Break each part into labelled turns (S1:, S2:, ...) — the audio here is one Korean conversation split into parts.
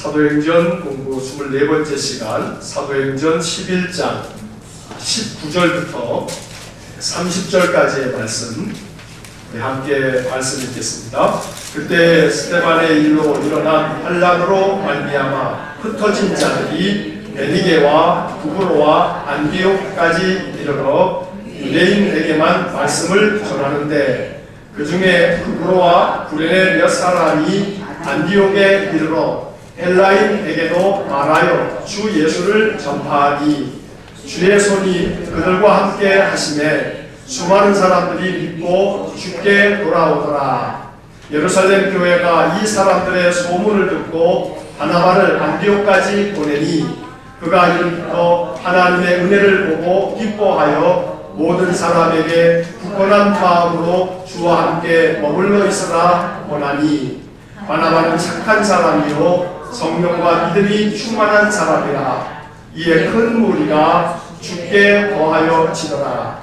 S1: 사도행전 공부 24번째 시간, 사도행전 11장 19절부터 30절까지의 말씀, 함께 말씀 읽겠습니다. 그때 스데반의 일로 일어난 환란으로 말미암아 흩어진 자들이 베니게와 구브로와 안디옥까지 이르러 유대인에게만 말씀을 전하는데, 그 중에 구브로와 구레네 몇 사람이 안디옥에 이르러 헬라인에게도 말하여 주 예수를 전파하니, 주의 손이 그들과 함께 하심에 수많은 사람들이 믿고 주께 돌아오더라. 예루살렘 교회가 이 사람들의 소문을 듣고 바나바를 안디옥까지 보내니, 그가 이름부터 하나님의 은혜를 보고 기뻐하여 모든 사람에게 굳건한 마음으로 주와 함께 머물러 있으라 원하니, 바나바는 착한 사람이요 성령과 믿음이 충만한 사람이라. 이에 큰 무리가 주께 거하여 지더라.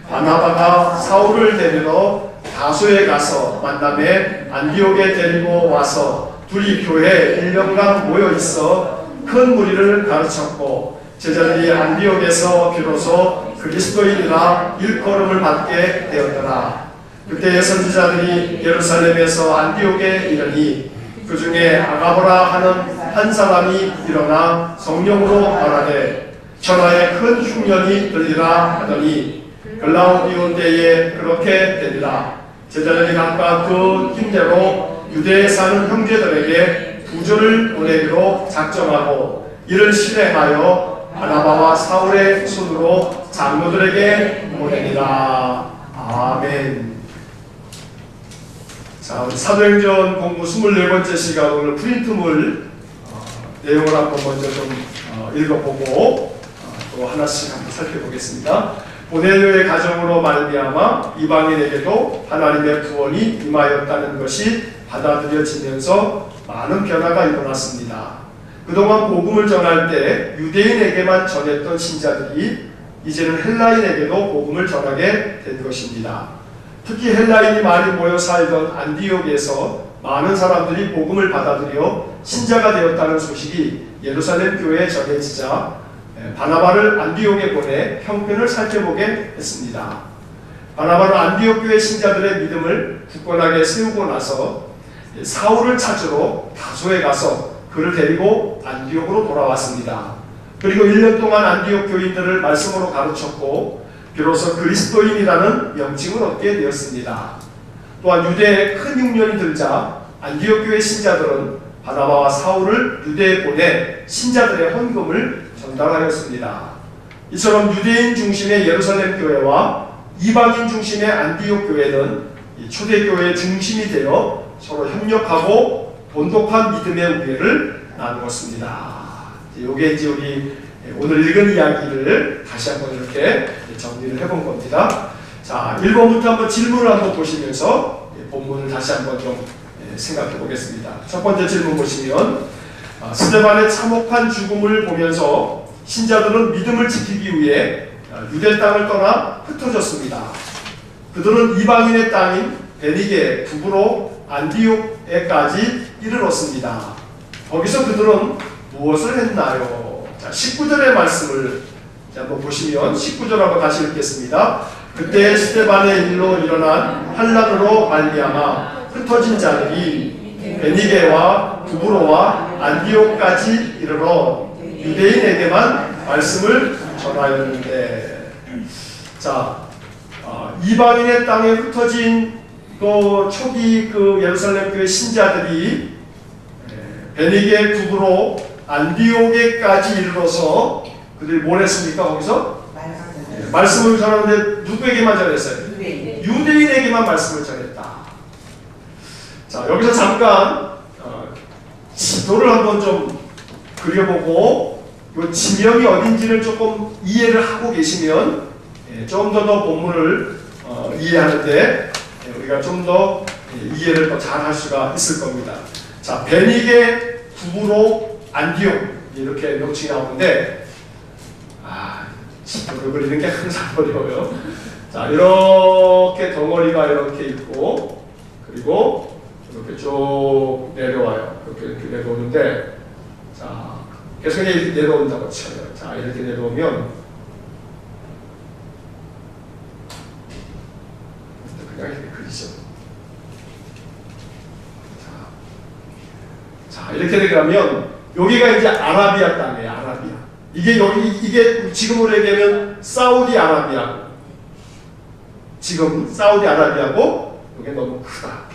S1: 바나바가 사울을 데리러 다소에 가서 만남에 안디옥에 데리고 와서 둘이 교회에 1년간 모여 있어 큰 무리를 가르쳤고, 제자들이 안디옥에서 비로소 그리스도인이라 일컬음을 받게 되었더라. 그때 선지자들이 예루살렘에서 안디옥에 이르니, 그 중에 아가보라 하는 한 사람이 일어나 성령으로 말하되 천하에 큰 흉년이 들리라 하더니, 글라우디온 때에 그렇게 되리라. 제자들이 각각 그 힘대로 유대에 사는 형제들에게 부조를 보내기로 작정하고, 이를 실행하여 바나바와 사울의 손으로 장로들에게 보내니라. 아멘. 자, 우리 사도행전 공부 24번째 시간, 오늘 프린트물 내용을 한번 먼저 좀 읽어보고 또 하나씩 한번 살펴보겠습니다. 고넬료의 가정으로 말미암아 이방인에게도 하나님의 구원이 임하였다는 것이 받아들여지면서 많은 변화가 일어났습니다. 그동안 복음을 전할 때 유대인에게만 전했던 신자들이 이제는 헬라인에게도 복음을 전하게 된 것입니다. 특히 헬라인이 많이 모여 살던 안디옥에서 많은 사람들이 복음을 받아들여 신자가 되었다는 소식이 예루살렘 교회에 전해지자 바나바를 안디옥에 보내 형편을 살펴보게 했습니다. 바나바는 안디옥 교회 신자들의 믿음을 굳건하게 세우고 나서 사울을 찾으러 다소에 가서 그를 데리고 안디옥으로 돌아왔습니다. 그리고 1년 동안 안디옥 교인들을 말씀으로 가르쳤고, 비로소 그리스도인이라는 명칭을 얻게 되었습니다. 또한 유대에 큰 흉년이 들자 안디옥 교회 신자들은 바나바와 사울을 유대에 보내 신자들의 헌금을 전달하였습니다. 이처럼 유대인 중심의 예루살렘 교회와 이방인 중심의 안디옥 교회는 초대교회의 중심이 되어 서로 협력하고 돈독한 믿음의 우애를 나누었습니다. 이게 이제 우리 오늘 읽은 이야기를 다시 한번 이렇게 정리를 해본 겁니다. 자, 1번부터 한번 질문을 한번 보시면서 본문을 다시 한번 좀 생각해 보겠습니다. 첫 번째 질문 보시면, 스데반의 참혹한 죽음을 보면서 신자들은 믿음을 지키기 위해 유대 땅을 떠나 흩어졌습니다. 그들은 이방인의 땅인 베니게, 구브로, 안디옥에까지 이르렀습니다. 거기서 그들은 무엇을 했나요? 자, 19절의 말씀을 한번 보시면 19절 한번 다시 읽겠습니다. 그때 스데반의 일로 일어난 환란으로 말미암아 흩어진 자들이 베니게와 구브로와 안디옥까지 이르러 유대인에게만 말씀을 전하였는데, 자, 이방인의 땅에 흩어진 그 초기 그 예루살렘 교회 신자들이 베니게, 구브로, 안디옥에까지 이르러서 그들이 뭘 했습니까? 거기서 말씀을 전하는데 누구에게만 전했어요? 유대인에게만 말씀을 전했다. 자, 여기서 잠깐 지도를 한번 좀 그려보고 이 지명이 어딘지를 조금 이해를 하고 계시면 좀 더 본문을 이해하는데 우리가 좀 더 이해를 더 잘 할 수가 있을 겁니다. 자, 베니게, 구브로, 안디옥 이렇게 명칭이 나오는데, 지도를 그리는 게 항상 어려워요. 자, 이렇게 덩어리가 이렇게 있고, 그리고 이렇게 쭉 내려와요. 이렇게 내려오는데, 그래서 그냥 이렇게 내려온다고 쳐요. 자, 이렇게 내려오면 그냥 이렇게 그리죠. 자, 이렇게 되면 여기가 이제 아라비아 땅이에요. 아라비아. 이게 지금으로 얘기하면 사우디아라비아고, 지금 사우디아라비아고, 이게 너무 크다.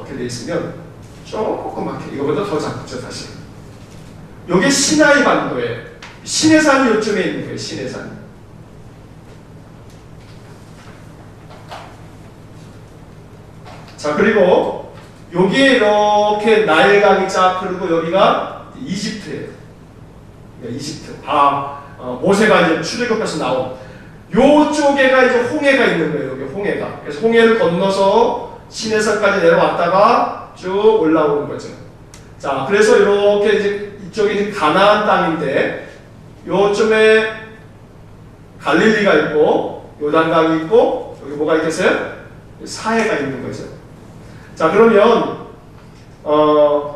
S1: 이렇게 돼 있으면 조그맣게, 이거보다 더 작죠 사실. 이게 시나이 반도예요. 시내산이 이쯤에 있는 거예요. 시내산. 자, 그리고 여기에 이렇게 나일강이 쫙 흐르고 여기가 이집트예요. 이집트. 모세가 이제 출애굽해서 나온 요쪽에가 이제 홍해가 있는 거예요. 여기 홍해가. 그래서 홍해를 건너서 시내산까지 내려왔다가 쭉 올라오는 거죠. 자, 그래서 이렇게 이제 이쪽이 가나안 땅인데 요쯤에 갈릴리가 있고 요단강이 있고 여기 뭐가 있겠어요? 사해가 있는 거죠. 자, 그러면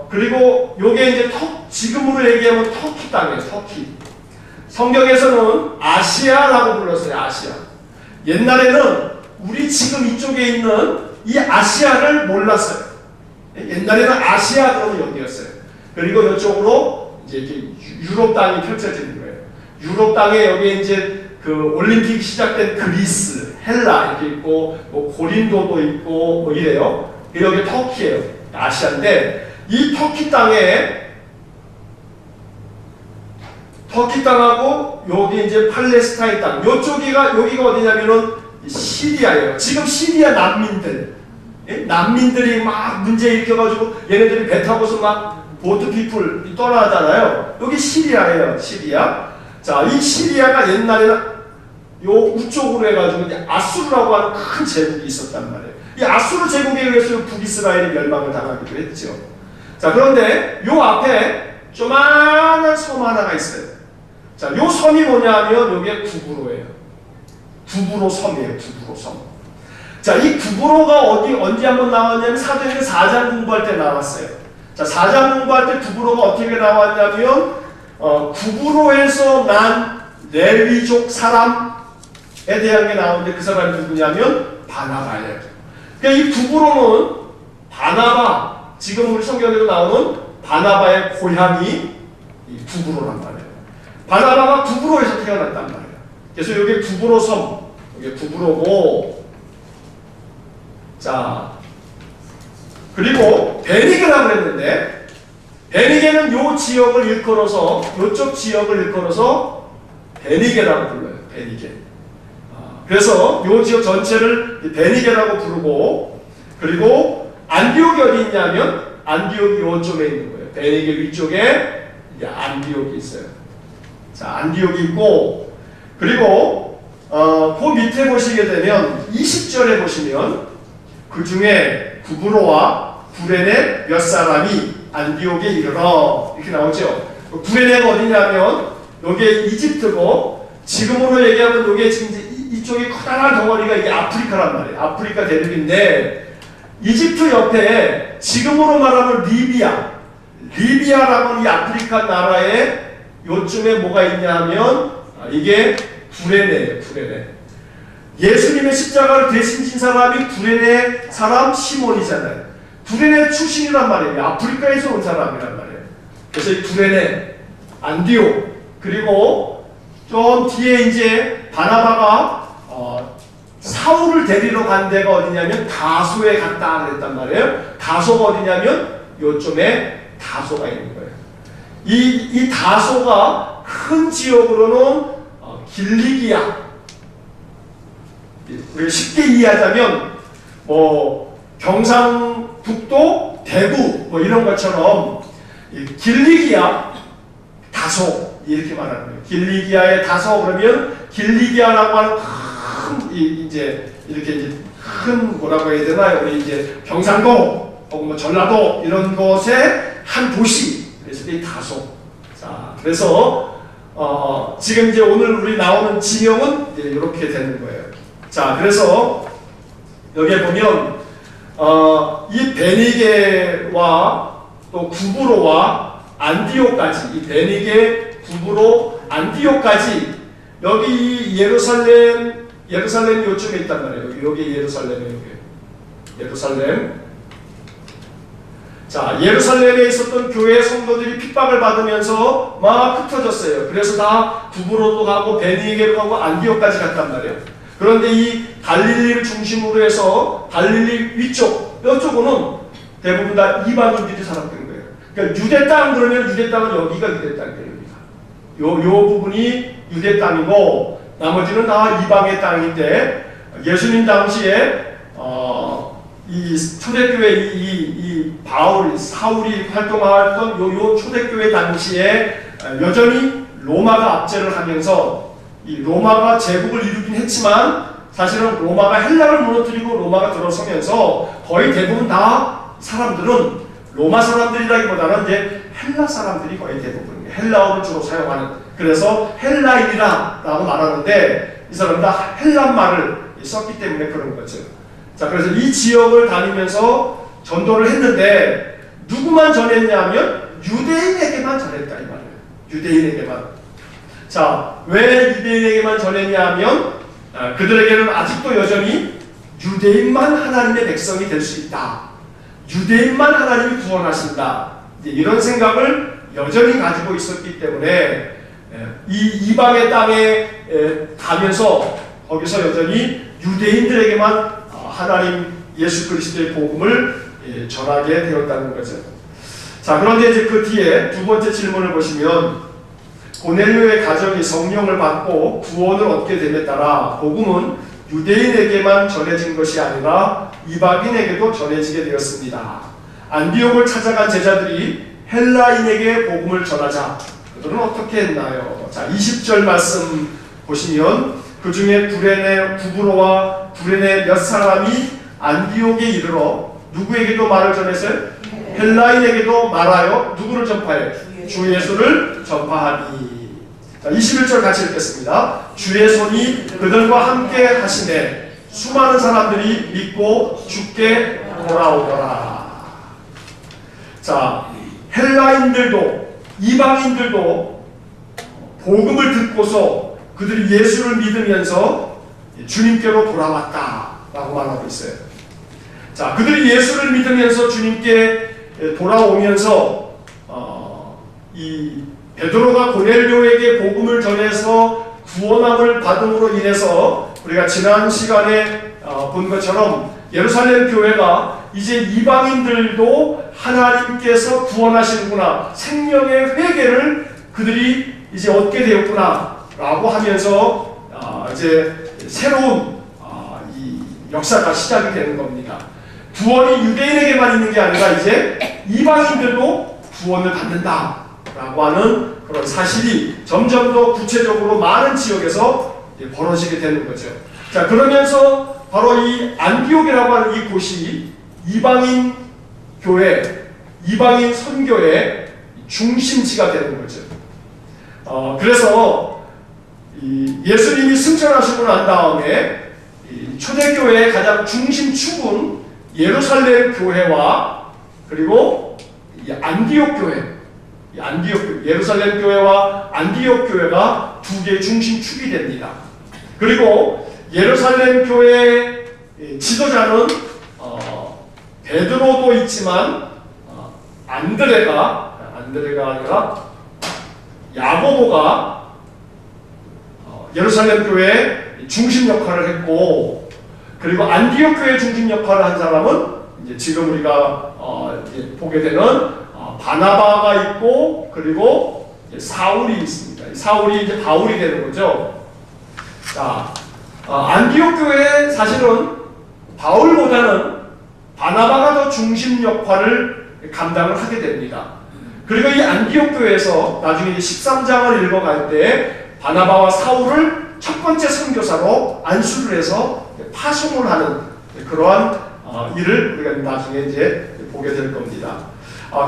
S1: 그리고 요게 이제 지금으로 얘기하면 터키 땅이에요. 터키. 성경에서는 아시아라고 불렀어요. 아시아. 옛날에는 우리 지금 이쪽에 있는 이 아시아를 몰랐어요. 옛날에는 아시아 그러면 여기였어요. 그리고 이쪽으로 이제 이렇게 유럽 땅이 펼쳐지는 거예요. 유럽 땅에 여기에 이제 그 올림픽 시작된 그리스, 헬라 이렇게 있고 뭐 고린도도 있고 뭐 이래요. 여기 터키예요. 아시아인데 이 터키 땅하고 여기 이제 팔레스타인 땅, 여기가 어디냐면은 시리아예요. 지금 시리아 난민들, 난민들이 막 문제 일으켜가지고 얘네들이 배 타고서 막 보트 피플 떠나잖아요. 여기 시리아예요. 시리아. 자, 이 시리아가 옛날에는 요 우쪽으로 해가지고 이제 아수르라고 하는 큰 제국이 있었단 말이에요. 이 아수르 제국에 의해서 북이스라엘이 멸망을 당하기도 했죠. 자, 그런데 요 앞에 조만한 섬 하나가 있어요. 자, 요 섬이 뭐냐 하면 요게 구브로예요. 구브로 섬이에요. 구브로 섬. 자, 이 구브로가 언제 한번 나왔냐면 사도행전 4장 공부할 때 나왔어요. 자, 4장 공부할 때 구브로가 어떻게 나왔냐면 구브로에서 난 레위족 사람에 대한 게 나오는데 그 사람이 누구냐면 바나바예요. 그러니까 이 구브로는 바나바, 지금 우리 성경에도 나오는 바나바의 고향이 이 구브로란 말이에요. 바나바가 구브로에서 태어났단 말이에요. 그래서 여기 구브로 섬, 여기 구브로고, 자, 그리고 베니게라고 했는데, 베니게는 요 지역을 일컬어서, 요쪽 지역을 일컬어서 베니게라고 불러요. 베니게. 그래서 요 지역 전체를 베니게라고 부르고, 그리고 안디옥이 어디 있냐면, 안디옥이 요쪽에 있는 거예요. 베니게 위쪽에 이제 안디옥이 있어요. 자, 안디옥이 있고, 그리고 그 밑에 보시게 되면 20절에 보시면 그 중에 구브로와 구레네 몇 사람이 안디옥에 이르러 이렇게 나오죠. 구레네가 어디냐면 여기에 이집트고, 지금으로 얘기하면 여기에 지금 이쪽이 커다란 덩어리가 이게 아프리카란 말이에요. 아프리카 대륙인데 이집트 옆에 지금으로 말하면 리비아라는 이 아프리카 나라에 요쯤에 뭐가 있냐 하면 이게 구레네예요. 구레네. 예수님의 십자가를 대신 진 사람이 구레네 사람 시몬이잖아요. 구레네 출신이란 말이에요. 아프리카에서 온 사람이란 말이에요. 그래서 이 구레네, 안디옥, 그리고 좀 뒤에 이제 바나바가 사울을 데리러 간 데가 어디냐면 다소에 갔다 그랬단 말이에요. 다소가 어디냐면 요쯤에 다소가 있는 거예요. 이 다소가 큰 지역으로는 길리기아, 쉽게 이해하자면 뭐 경상북도, 대구 뭐 이런 것처럼 길리기아, 다소 이렇게 말하는 거예요. 길리기아의 다소 그러면 길리기아라고 하는 큰 이제 이렇게 이제 큰 뭐라고 해야 되나요? 우리 이제 경상도 혹은 뭐 전라도 이런 곳의 한 도시. 그래서 이 다소. 자, 그래서 지금 이제 오늘 우리 나오는 지명은 이렇게 되는 거예요. 자, 그래서 여기에 보면 이 베니게와 또 구브로와 안디옥까지, 이 베니게, 구브로, 안디옥까지 여기 예루살렘이 요쯤에 있단 말이에요. 여기 예루살렘이에요. 예루살렘. 자, 예루살렘에 있었던 교회 성도들이 핍박을 받으면서 막 흩어졌어요. 그래서 다 구브로도 가고 베니게로 가고 안디옥까지 갔단 말이에요. 그런데 이 갈릴리를 중심으로 해서 갈릴리 위쪽, 이쪽은 대부분 다 이방인들이 살았던 거예요. 그러니까 유대 땅 그러면 유대 땅은 여기가 유대 땅입니다. 요 부분이 유대 땅이고 나머지는 다 이방의 땅인데 예수님 당시에 이 초대교회 이 사울이 활동하던 요 초대교회 당시에 여전히 로마가 압제를 하면서 이 로마가 제국을 이루긴 했지만 사실은 로마가 헬라를 무너뜨리고 로마가 들어서면서 거의 대부분 다 사람들은 로마 사람들이라기보다는 이제 헬라 사람들이 거의 대부분 헬라어를 주로 사용하는, 그래서 헬라인이라고 말하는데 이 사람은 다 헬란말을 썼기 때문에 그런 거죠. 자, 그래서 이 지역을 다니면서 전도를 했는데 누구만 전했냐면 유대인에게만 전했다 이 말이에요. 유대인에게만. 자, 왜 유대인에게만 전했냐 하면 그들에게는 아직도 여전히 유대인만 하나님의 백성이 될 수 있다. 유대인만 하나님이 구원하신다. 이런 생각을 여전히 가지고 있었기 때문에 이 이방의 땅에 가면서 거기서 여전히 유대인들에게만 하나님 예수 그리스도의 복음을 전하게 되었다는 거죠. 자, 그런데 이제 그 뒤에 두 번째 질문을 보시면 고넬료의 가정이 성령을 받고 구원을 얻게 됨에 따라 복음은 유대인에게만 전해진 것이 아니라 이방인에게도 전해지게 되었습니다. 안디옥을 찾아간 제자들이 헬라인에게 복음을 전하자 그들은 어떻게 했나요? 자, 20절 말씀 보시면 그 중에 구레네, 구브로와 구레네 몇 사람이 안디옥에 이르러 누구에게도 말을 전했어요? 헬라인에게도 말하여 누구를 전파해? 주 예수를 전파하니. 자, 21절 같이 읽겠습니다. 주의 손이 그들과 함께 하시네 수많은 사람들이 믿고 주께 돌아오더라. 자, 헬라인들도 이방인들도 복음을 듣고서 그들이 예수를 믿으면서 주님께로 돌아왔다라고 말하고 있어요. 자, 그들이 예수를 믿으면서 주님께 돌아오면서 이 베드로가 고넬료에게 복음을 전해서 구원함을 받음으로 인해서 우리가 지난 시간에 본 것처럼 예루살렘 교회가 이제 이방인들도 하나님께서 구원하시는구나, 생명의 회개를 그들이 이제 얻게 되었구나 라고 하면서 이제 새로운 이 역사가 시작이 되는 겁니다. 구원이 유대인에게만 있는 게 아니라 이제 이방인들도 구원을 받는다 라고 하는 그런 사실이 점점 더 구체적으로 많은 지역에서 벌어지게 되는 거죠. 자, 그러면서 바로 이 안디옥이라고 하는 이 곳이 이방인 교회, 이방인 선교의 중심지가 되는 거죠. 그래서 예수님이 승천하시고 난 다음에 초대교회의 가장 중심축은 예루살렘 교회와 그리고 안디옥 교회, 예루살렘 교회와 안디옥 교회가 두 개의 중심축이 됩니다. 그리고 예루살렘 교회의 지도자는 베드로도 있지만 안드레가 아니라 야고보가 예루살렘 교회의 중심 역할을 했고, 그리고 안디옥 교회의 중심 역할을 한 사람은 이제 지금 우리가 이제 보게 되는 바나바가 있고, 그리고 사울이 있습니다. 사울이 이제 바울이 되는 거죠. 자, 안디옥 교회 사실은 바울보다는 바나바가 더 중심 역할을 감당을 하게 됩니다. 그리고 이 안디옥 교회에서 나중에 13장을 읽어갈 때 바나바와 사울을 첫 번째 선교사로 안수를 해서 파송을 하는 그러한 일을 우리가 나중에 이제 보게 될 겁니다.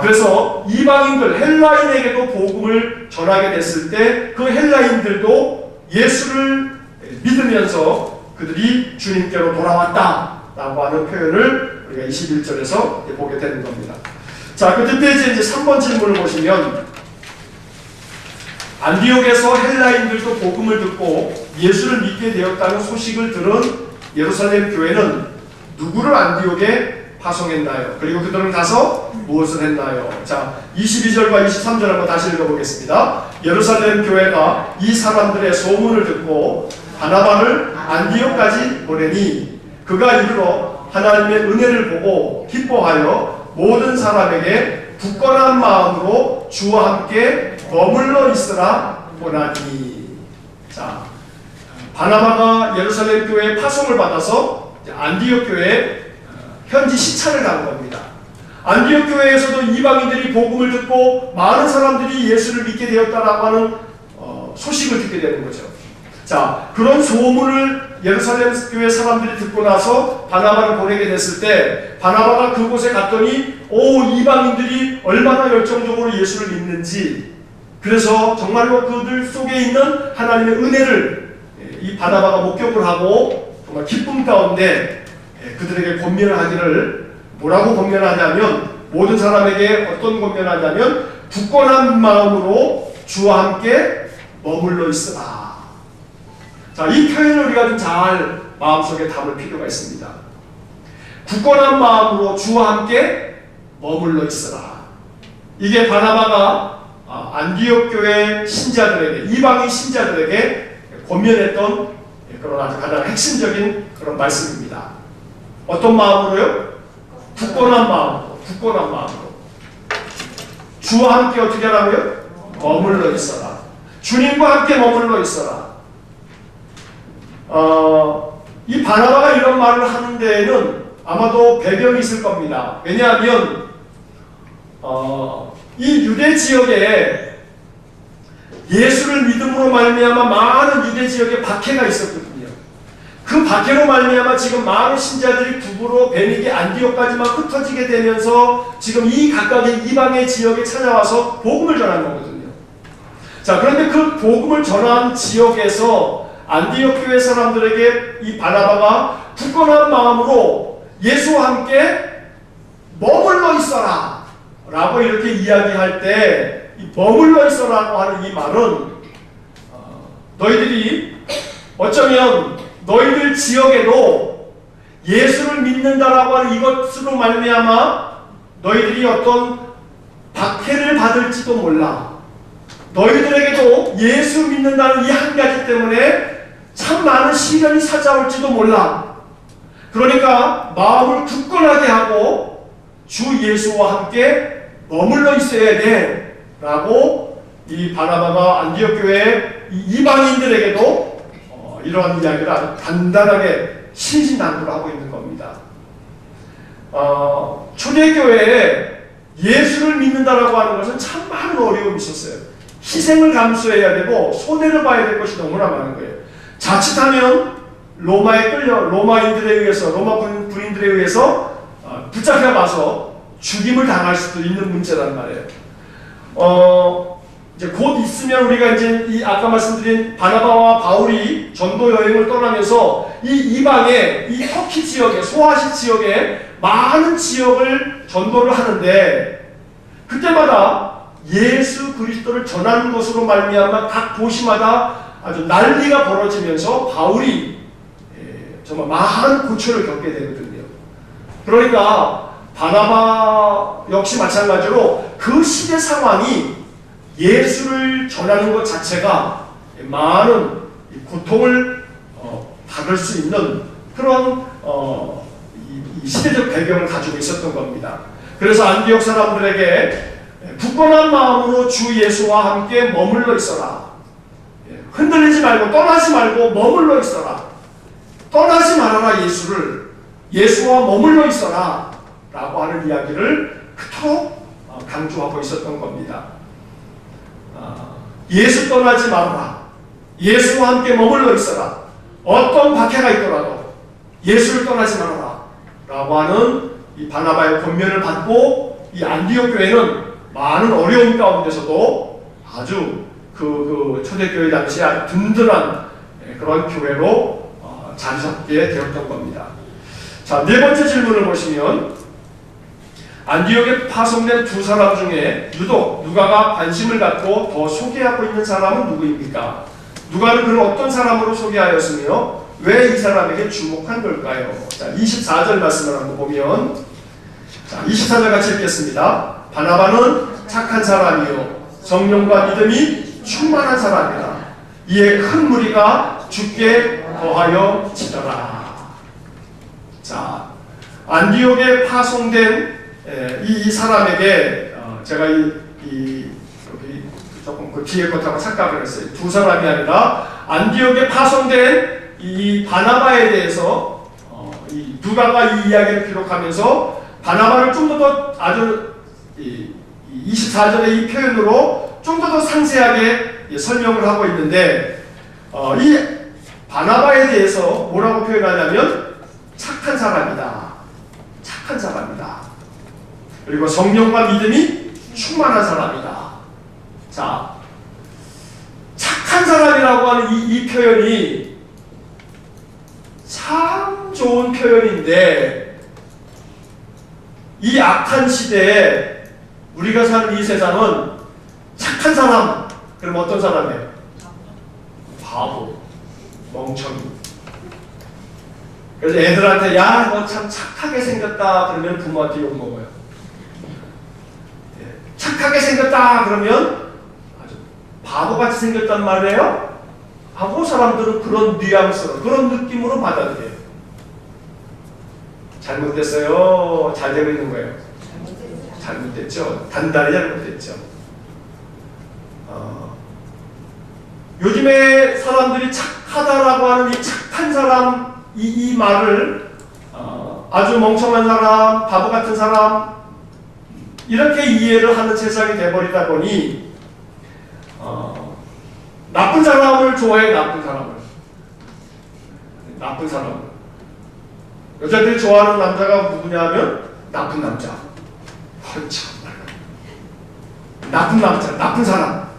S1: 그래서 이방인들, 헬라인에게도 복음을 전하게 됐을 때 그 헬라인들도 예수를 믿으면서 그들이 주님께로 돌아왔다라고 하는 표현을 우리가 21절에서 보게 되는 겁니다. 자, 그 뒷페이지에 이제 3번 질문을 보시면 안디옥에서 헬라인들도 복음을 듣고 예수를 믿게 되었다는 소식을 들은 예루살렘 교회는 누구를 안디옥에 파송했나요? 그리고 그들은 가서 무엇을 했나요? 자, 22절과 23절 한번 다시 읽어보겠습니다. 예루살렘 교회가 이 사람들의 소문을 듣고 바나바를 안디옥까지 보내니 그가 이르러 하나님의 은혜를 보고 기뻐하여 모든 사람에게 굳건한 마음으로 주와 함께 머물러 있으라 보나니. 자, 바나바가 예루살렘 교회에 파송을 받아서 안디옥 교회에 현지 시찰을 간 겁니다. 안디옥 교회에서도 이방인들이 복음을 듣고 많은 사람들이 예수를 믿게 되었다라고 하는 소식을 듣게 되는 거죠. 자, 그런 소문을 예루살렘 교회 사람들이 듣고 나서 바나바를 보내게 됐을 때 바나바가 그곳에 갔더니 이방인들이 얼마나 열정적으로 예수를 믿는지, 그래서 정말로 그들 속에 있는 하나님의 은혜를 이 바나바가 목격을 하고 정말 기쁨 가운데 그들에게 권면을 하기를, 뭐라고 권면하냐면, 모든 사람에게 어떤 권면을 하냐면 굳건한 마음으로 주와 함께 머물러 있으라. 자, 이 표현을 우리가 좀 잘 마음속에 담을 필요가 있습니다. 굳건한 마음으로 주와 함께 머물러 있으라. 이게 바나바가 안디옥 교회 신자들에게, 이방인 신자들에게 권면했던 그런 아주 가장 핵심적인 그런 말씀입니다. 어떤 마음으로요? 굳건한 마음으로. 굳건한 마음으로. 주와 함께 어떻게 하라고요? 머물러 있어라. 주님과 함께 머물러 있어라. 이 바나바가 이런 말을 하는 데에는 아마도 배경이 있을 겁니다. 왜냐하면 이 유대 지역에 예수를 믿음으로 말미암아 많은 유대 지역에 박해가 있었거든요. 그 박해로 말미암아 지금 많은 신자들이 두부로 베니게 안디옥까지만 흩어지게 되면서 지금 이 각각의 이방의 지역에 찾아와서 복음을 전하는 거거든요. 자, 그런데 그 복음을 전한 지역에서 안디옥 교회 사람들에게 이 바나바가 굳건한 마음으로 예수와 함께 머물러 있어라 라고 이렇게 이야기할 때, 이 머물러 있어라고 하는 이 말은 너희들이 어쩌면 너희들 지역에도 예수를 믿는다라고 하는 이것으로 말미암아 너희들이 어떤 박해를 받을지도 몰라. 너희들에게도 예수 믿는다는 이 한 가지 때문에 참 많은 시련이 찾아올지도 몰라. 그러니까 마음을 굳건하게 하고 주 예수와 함께 머물러 있어야 돼 라고 이 바나바가 안디옥 교회 이방인들에게도 이러한 이야기를 아주 단단하게 신신당부를 하고 있는 겁니다. 초대교회에 예수를 믿는다라고 하는 것은 참 많은 어려움이 있었어요. 희생을 감수해야 되고 손해를 봐야 될 것이 너무나 많은 거예요. 자칫하면 로마에 끌려 로마인들에 의해서, 로마 군인들에 의해서 붙잡혀가서 죽임을 당할 수도 있는 문제란 말이에요. 이제 곧 있으면 우리가 이제 이 아까 말씀드린 바나바와 바울이 전도 여행을 떠나면서 이 이방의 이 터키 지역에, 소아시 지역에 많은 지역을 전도를 하는데, 그때마다 예수 그리스도를 전하는 것으로 말미암아 각 도시마다 아주 난리가 벌어지면서 바울이 정말 많은 고초를 겪게 되거든요. 그러니까 바나바 역시 마찬가지로 그 시대 상황이 예수를 전하는 것 자체가 많은 고통을 받을 수 있는 그런 이 시대적 배경을 가지고 있었던 겁니다. 그래서 안디옥 사람들에게 굳건한 마음으로 주 예수와 함께 머물러 있어라. 흔들리지 말고 떠나지 말고 머물러 있어라. 떠나지 말아라 예수를. 예수와 머물러 있어라 라고 하는 이야기를 그토록 강조하고 있었던 겁니다. 예수 떠나지 말아라. 예수와 함께 머물러 있어라. 어떤 박해가 있더라도 예수를 떠나지 말아라 라고 하는 이 바나바의 권면을 받고 이 안디옥 교회는 많은 어려움 가운데서도 아주 그 초대교회 당시 아주 든든한 그런 교회로 자리 잡게 되었던 겁니다. 자, 네 번째 질문을 보시면 안디옥에 파송된 두 사람 중에 유독 누가가 관심을 갖고 더 소개하고 있는 사람은 누구입니까? 누가는 그를 어떤 사람으로 소개하였으며 왜 이 사람에게 주목한 걸까요? 자, 24절 말씀을 한번 보면, 자, 24절 같이 읽겠습니다. 바나바는 착한 사람이요 성령과 믿음이 충만한 사람이라. 이에 큰 무리가 주께 거하여 지더라. 자, 안디옥에 파송된 이 사람에게 제가 여기 조금 그 뒤에 것하고 착각을 했어요. 두 사람이 아니라 안디옥에 파송된 이 바나바에 대해서 이 누가가 이 이야기를 기록하면서 바나바를 좀 더 아주 24절의 이 표현으로 좀 더 상세하게 설명을 하고 있는데, 이 바나바에 대해서 뭐라고 표현하냐면 착한 사람이다. 착한 사람이다. 그리고 성령과 믿음이 충만한 사람이다. 자, 착한 사람이라고 하는 이 표현이 참 좋은 표현인데, 이 악한 시대에 우리가 사는 이 세상은 착한 사람, 그럼 어떤 사람이에요? 바보, 멍청이. 그래서 애들한테 야, 너 참 착하게 생겼다 그러면 부모한테 욕먹어요. 착하게 생겼다 그러면 아주 바보같이 생겼단 말이에요 하고 사람들은 그런 뉘앙스로, 그런 느낌으로 받아들여요. 잘못됐어요? 잘 되고 있는 거예요? 잘못됐죠. 단단히 잘못됐죠. 요즘에 사람들이 착하다라고 하는 이 착한 사람, 이 말을 아주 멍청한 사람, 바보 같은 사람, 이렇게 이해를 하는 세상이 돼버리다 보니 나쁜 사람을 좋아해. 나쁜 사람을. 여자들이 좋아하는 남자가 누구냐면 나쁜 남자. 참말. 나쁜 남자, 나쁜 사람.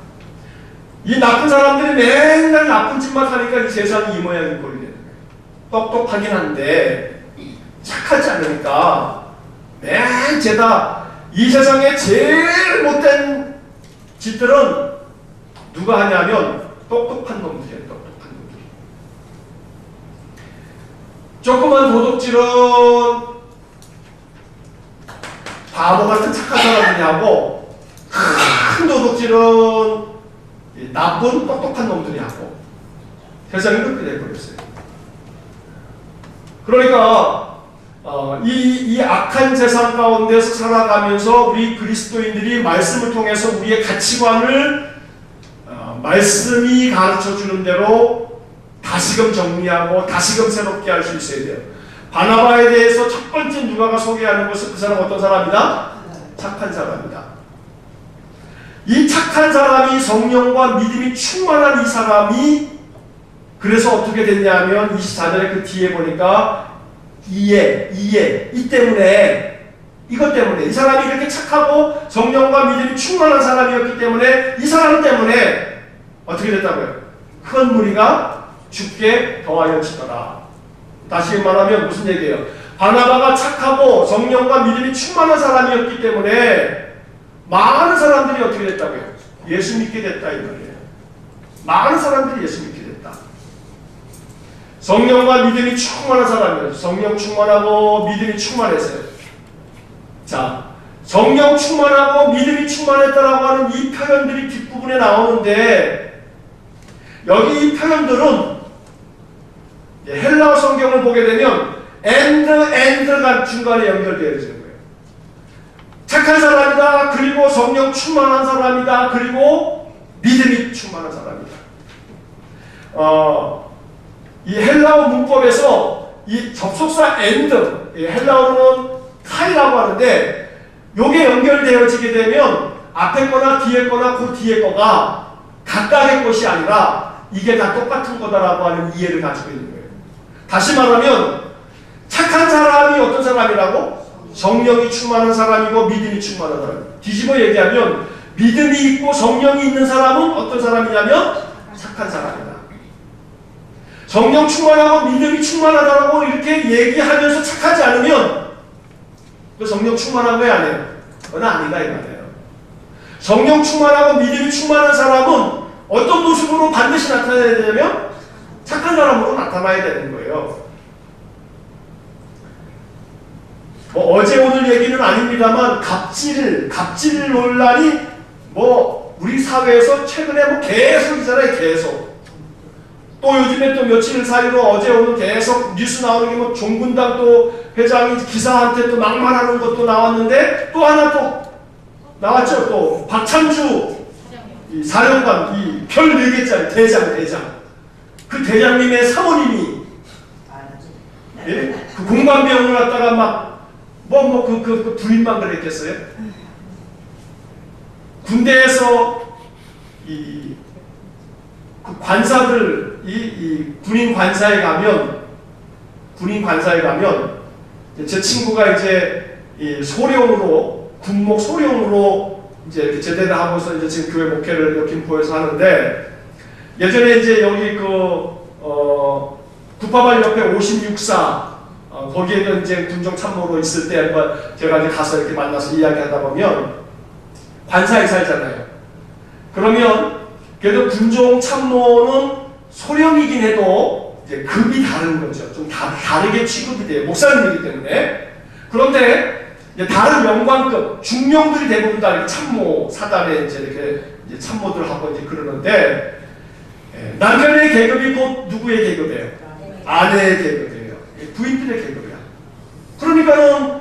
S1: 이 나쁜 사람들이 맨날 나쁜 짓만 하니까 이 세상이 이 모양인 꼴이 되는 거예요. 똑똑하긴 한데 착하지 않으니까 맨 죄다. 이 세상에 제일 못된 짓들은 누가 하냐면 똑똑한 놈들이에요. 똑똑한 놈들. 조그만 도둑질은 바보 같은 착한 사람들이 하고, 큰 도둑질은 나쁜 똑똑한 놈들이 하고, 세상이 그렇게 돼버렸어요. 그러니까 이 악한 세상 가운데서 살아가면서 우리 그리스도인들이 말씀을 통해서 우리의 가치관을 말씀이 가르쳐주는 대로 다시금 정리하고 다시금 새롭게 할 수 있어야 돼요. 바나바에 대해서 첫 번째 누가가 소개하는 것은 그 사람 어떤 사람이다? 착한 사람이다. 이 착한 사람이 성령과 믿음이 충만한 이 사람이 그래서 어떻게 됐냐면 24절에 그 뒤에 보니까 이 때문에, 이것 때문에, 이 사람이 이렇게 착하고 성령과 믿음이 충만한 사람이었기 때문에 이 사람 때문에 어떻게 됐다고요? 큰 무리가 주께 더하여 지더라. 다시 말하면 무슨 얘기예요? 바나바가 착하고 성령과 믿음이 충만한 사람이었기 때문에 많은 사람들이 어떻게 됐다고요? 예수 믿게 됐다 이 말이에요. 많은 사람들이 예수 믿게 됐다. 성령과 믿음이 충만한 사람이에요. 성령 충만하고 믿음이 충만했어요. 자, 성령 충만하고 믿음이 충만했다라고 하는 이 표현들이 뒷부분에 나오는데, 여기 이 표현들은 헬라어 성경을 보게 되면 and가 중간에 연결되어 있는 거예요. 착한 사람이다, 그리고 성령 충만한 사람이다, 그리고 믿음이 충만한 사람이다. 이 헬라어 문법에서 이 접속사 and, 헬라어로는 카이라고 하는데, 요게 연결되어지게 되면 앞에 거나 뒤에 거나 그 뒤에 거가 각각의 것이 아니라 이게 다 똑같은 거다라고 하는 이해를 가지고 있는 거예요. 다시 말하면 착한 사람이 어떤 사람이라고? 성령이 충만한 사람이고 믿음이 충만한 사람. 뒤집어 얘기하면 믿음이 있고 성령이 있는 사람은 어떤 사람이냐면 착한 사람이다. 성령 충만하고 믿음이 충만하다고 이렇게 얘기하면서 착하지 않으면 그 성령 충만한 거야, 안 해요? 그건 아니다 이 말이에요. 성령 충만하고 믿음이 충만한 사람은 어떤 모습으로 반드시 나타나야 되냐면 착한 사람으로 나타나야 되는 거예요. 뭐 어제 오늘 얘기는 아닙니다만 갑질 논란이 뭐 우리 사회에서 최근에 뭐 계속이잖아요. 계속. 또 요즘에 또 며칠 사이로 어제 오늘 계속 뉴스 나오는 게 뭐 종군당 또 회장이 기사한테 또 막말하는 것도 나왔는데 또 하나 또 나왔죠. 또 박찬주 이 사령관 이 별 4개짜리 대장 그 대장님의 사모님이 예? 그 공관병을 갖다가 막 그 부인만 그랬겠어요? 군대에서 그 관사들 이 군인 관사에 가면 제 친구가 이제 이 소령으로 군목 소령으로 이제 이렇게 제대를 하고서 이제 지금 교회 목회를 여기 김포에서 하는데 예전에 이제 여기 구파발 옆에 56사 거기에도 이제 군정 참모로 있을 때 한번 제가 이제 가서 이렇게 만나서 이야기하다 보면 관사에 살잖아요. 그러면 그래도 군종 참모는 소령이긴 해도 이제 급이 다른 거죠. 좀 다르게 취급이 돼요. 목사님이기 때문에. 그런데 이제 다른 영관급 중령들이 대부분 다 이렇게 참모 사단에 이제 이렇게 이제 참모들하고 이제 그러는데 남편의 계급이 곧 누구의 계급이에요? 아내의 계급이에요. 부인들의 계급이야. 그러니까는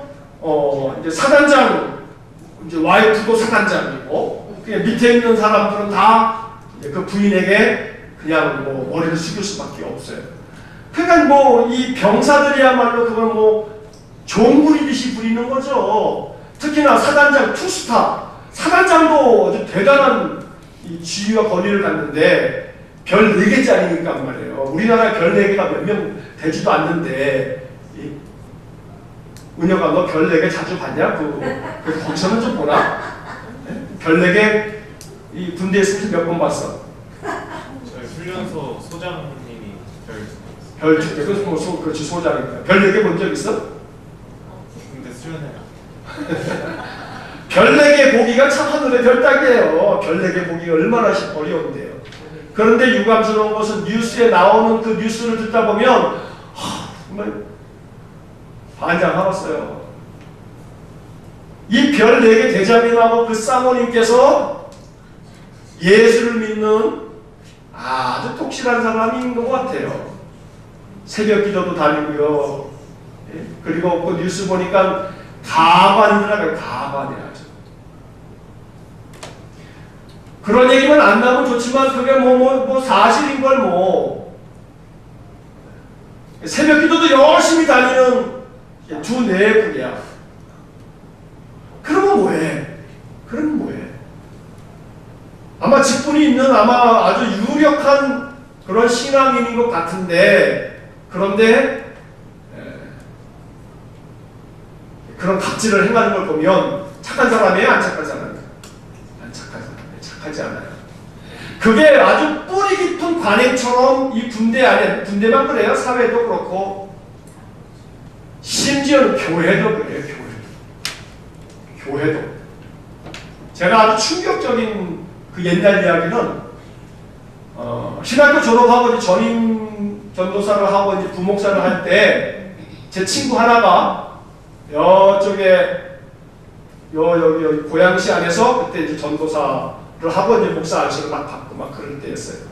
S1: 이제 사단장 이제 와이프도 사단장이고 그냥 밑에 있는 사람들은 다 그 부인에게 그냥 뭐 머리를 숙일 수밖에 없어요. 그러니까 뭐 이 병사들이야말로 그건 뭐 종 부리듯이 부리는 거죠. 특히나 사단장 투스타 사단장도 아주 대단한 이 지위와 권위를 갖는데 별 4개짜리니까 말이에요. 우리나라 별 4개가 몇 명 되지도 않는데 은혁아 너 별 4개 자주 봤냐? 거기서는 좀 보나? 네? 별 4개 이 군대에 있을 때 몇 번 봤어?
S2: 저희 훈련소 소장님이
S1: 별 2개 그렇지 소장이니까 별 4개 본 적 있어?
S2: 군대 수련해요.
S1: 별 4개 보기가 참 하늘의 별 따기예요. 별 4개 보기가 얼마나 어려운데요. 그런데 유감스러운 것은 뉴스에 나오는 그 뉴스를 듣다 보면 정말 반장하겠어요. 이 별 4개 대장님하고 그 사모님께서 예수를 믿는 아주 독실한 사람인 것 같아요. 새벽 기도도 다니고요. 그리고 그 뉴스 보니까 가관이더라고요. 가관이 아주. 그런 얘기만 안 나오면 좋지만 그게 뭐 사실인 걸 뭐. 새벽 기도도 열심히 다니는 두 내분이야. 그러면 뭐해? 그러면 뭐해? 아마 직분이 있는 아마 아주 유력한 그런 신앙인인 것 같은데 그런데 그런 갑질을 행하는 걸 보면 착한 사람이에요? 안 착한 사람이에요? 안 착한 사람이에요. 착하지 않아요. 그게 아주 뿌리 깊은 관행처럼 이 군대 안에 군대만 그래요. 사회도 그렇고 심지어는 교회도 그래요. 교회도. 제가 아주 충격적인 그 옛날 이야기는 신학교 졸업하고 이제 전임 전도사를 하고 이제 부목사를 할 때 제 친구 하나가 여쪽에 여기 고양시 안에서 그때 이제 전도사를 하고 이제 목사 안식을 막 받고 막 그럴 때였어요.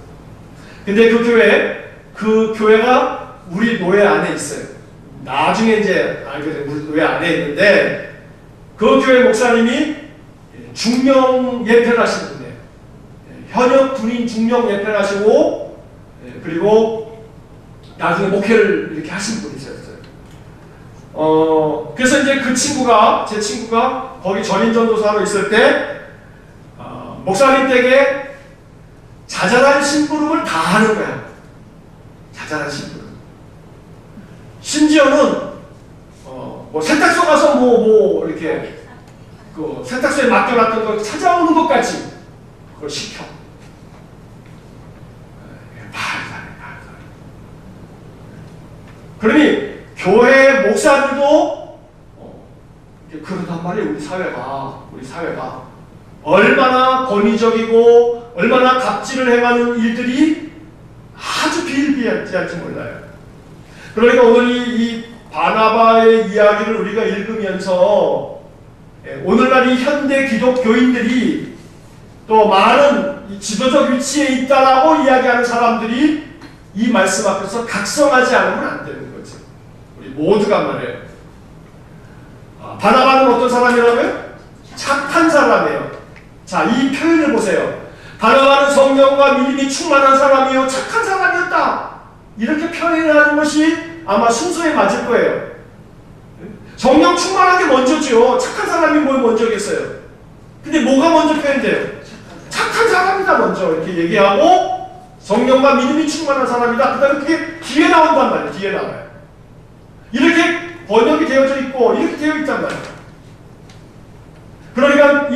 S1: 근데 그 교회가 우리 노예 안에 있어요. 나중에 이제 알게 된 우리 노예 안에 있는데 그 교회 목사님이 중령 예표를 하신 분이에요. 현역 군인 중령 예표를 하시고 그리고 나중에 목회를 이렇게 하신 분이셨어요. 그래서 이제 제 친구가 거기 전임 전도사로 있을 때 목사님 댁에 자잘한 심부름을 다 하는 거야. 자잘한 심부름. 심지어는 뭐 세탁소 가서 뭐 이렇게 그 세탁소에 맡겨놨던 거 찾아오는 것까지 그걸 시켜. 말도 안 해. 그러니 교회 목사들도 그렇단 말이에요. 우리 사회가 얼마나 권위적이고 얼마나 갑질을 행하는 일들이 아주 비일비재할지 몰라요. 그러니까 오늘 이 바나바의 이야기를 우리가 읽으면서 오늘날 이 현대 기독교인들이 또 많은 지도적 위치에 있다라고 이야기하는 사람들이 이 말씀 앞에서 각성하지 않으면 안 되는 거죠. 우리 모두가 말해요. 바나바는 어떤 사람이라고요? 착한 사람이에요. 자, 이 표현을 보세요. 바나바는 성령과 믿음이 충만한 사람이요 착한 사람이었다. 이렇게 표현하는 것이 아마 순서에 맞을 거예요. 성령 충만한 게 먼저죠. 착한 사람이 뭘 먼저겠어요. 근데 뭐가 먼저 표현돼요? 착한 사람이다 먼저 이렇게 얘기하고 성령과 믿음이 충만한 사람이다. 그 다음에 그게 뒤에 나온단 말이에요. 뒤에 나와요. 이렇게 번역이 되어져 있고 이렇게 되어 있단 말이에요. 그러니까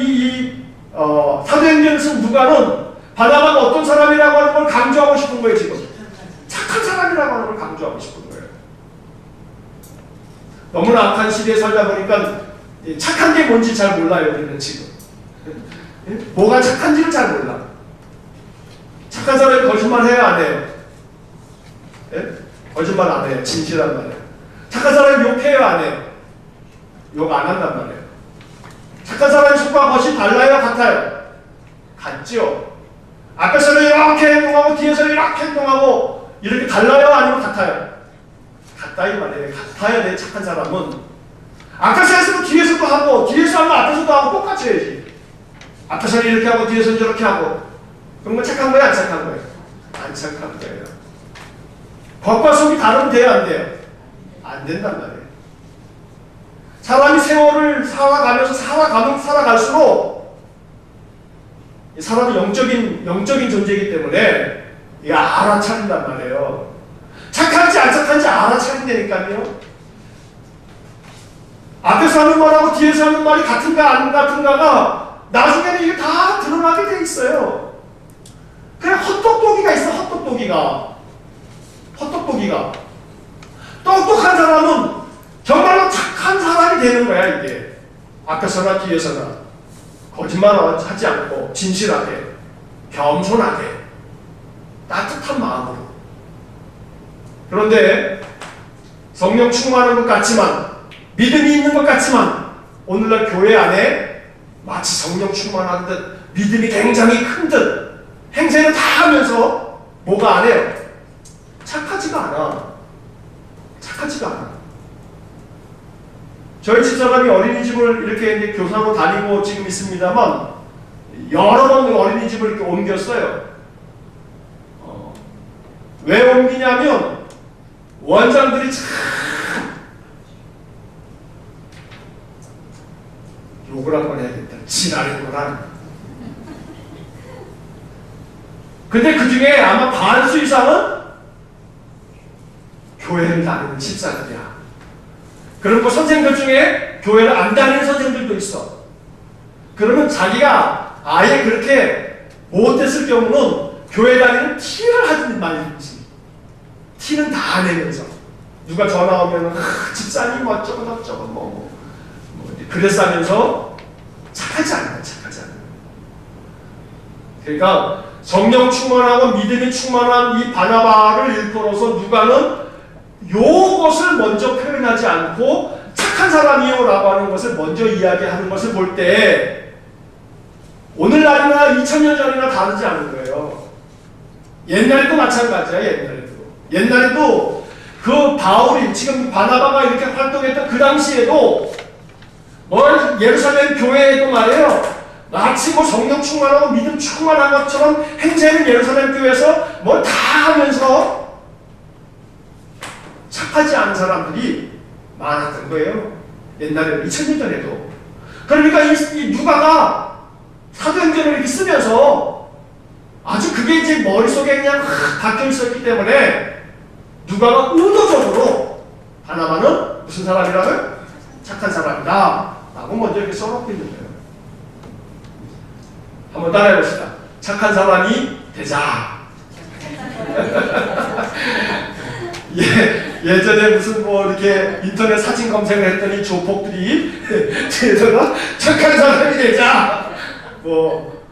S1: 사도행전을 쓴 누가는 바나바가 어떤 사람이라고 하는 걸 강조하고 싶은 거예요. 지금 착한 사람이라고 하는 걸 강조하고 싶은 거예요. 너무나 악한 시대에 살다 보니까 착한 게 뭔지 잘 몰라요. 우리는 지금 뭐가 착한지를 잘 몰라. 착한 사람이 거짓말 해요, 안 해요? 예? 거짓말 안 해요. 진실한 말이에요. 착한 사람이 욕해요, 안 해요? 욕 안 한단 말이에요. 착한 사람의 속과 겉이 달라요, 같아요? 같죠? 앞에서는 이렇게 행동하고 뒤에서는 이렇게 행동하고 이렇게 달라요, 아니면 같아요? 같다 이 말이에요. 같아야 돼. 착한 사람은 앞에서 했으면 뒤에서도 하고 뒤에서 하면 앞에서도 하고 똑같이 해야지. 앞에서는 이렇게 하고 뒤에서는 저렇게 하고 그런 건 착한 거예요, 안 착한 거예요? 안 착한 거예요. 겉과 속이 다르면 돼요, 안 돼요? 안 된단 말이에요. 사람이 세월을 살아갈수록 사람은 영적인 존재이기 때문에 이게 알아차린단 말이에요. 착한지 안 착한지 알아차린다니까요. 앞에서 하는 말하고 뒤에서 하는 말이 같은가 안 같은가가 나중에는 이게 다 드러나게 돼 있어요. 그냥 헛똑똑이가 있어. 헛똑똑이가 똑똑한 사람은 정말로 착한 사람이 되는 거야. 이게 앞에서나 뒤에서나 거짓말하지 않고 진실하게 겸손하게 따뜻한 마음으로. 그런데 성령 충만한 것 같지만 믿음이 있는 것 같지만 오늘날 교회 안에 마치 성령 충만한 듯 믿음이 굉장히 큰 듯 행세를 다 하면서 뭐가 안 해요? 착하지가 않아. 저희 집사람이 어린이집을 이렇게 교사로 다니고 지금 있습니다만 여러 번 어린이집을 이렇게 옮겼어요. 왜 옮기냐면 원장들이 참 욕을 한번 해야겠다. 지랄이구나. 근데 그 중에 아마 반수 이상은 교회를 다니는 집사들이야. 그리고 선생님들 중에 교회를 안 다니는 선생님들도 있어. 그러면 자기가 아예 그렇게 못했을 경우는 교회 다니는 티를 하든 말든지 티는 다 내면서 누가 전화 오면 집사님 어쩌고 저쩌고 뭐 그랬으면서 착하지 않아요. 그러니까 성령 충만하고 믿음이 충만한 이 바나바를 일컬어서 누가는 요것을 먼저 표현하지 않고 착한 사람이요 라고 하는 것을 먼저 이야기하는 것을 볼 때 오늘날이나 2000년 전이나 다르지 않은 거예요. 옛날에도 마찬가지야. 옛날에도 그 바울이 지금 바나바가 이렇게 활동했던 그 당시에도 예루살렘 교회에도 말이에요. 마치 성령 충만하고 믿음 충만한 것처럼 행세는 예루살렘 교회에서 뭘 다 하면서 착하지 않은 사람들이 많았던 거예요. 옛날에 2000년 전에도. 그러니까 이 누가가 사도행전을 이렇게 쓰면서 아주 그게 이제 머릿속에 그냥 박혀 있었기 때문에 누가가 의도적으로 바나바는 무슨 사람이라고요? 착한 사람이다 라고 먼저 이렇게 써놓고 있는 거예요. 한번 따라해 봅시다. 착한 사람이 되자. 예. 예전에 무슨 뭐 이렇게 인터넷 사진 검색을 했더니 조폭들이 뒤에다가 착한 사람이 되자 뭐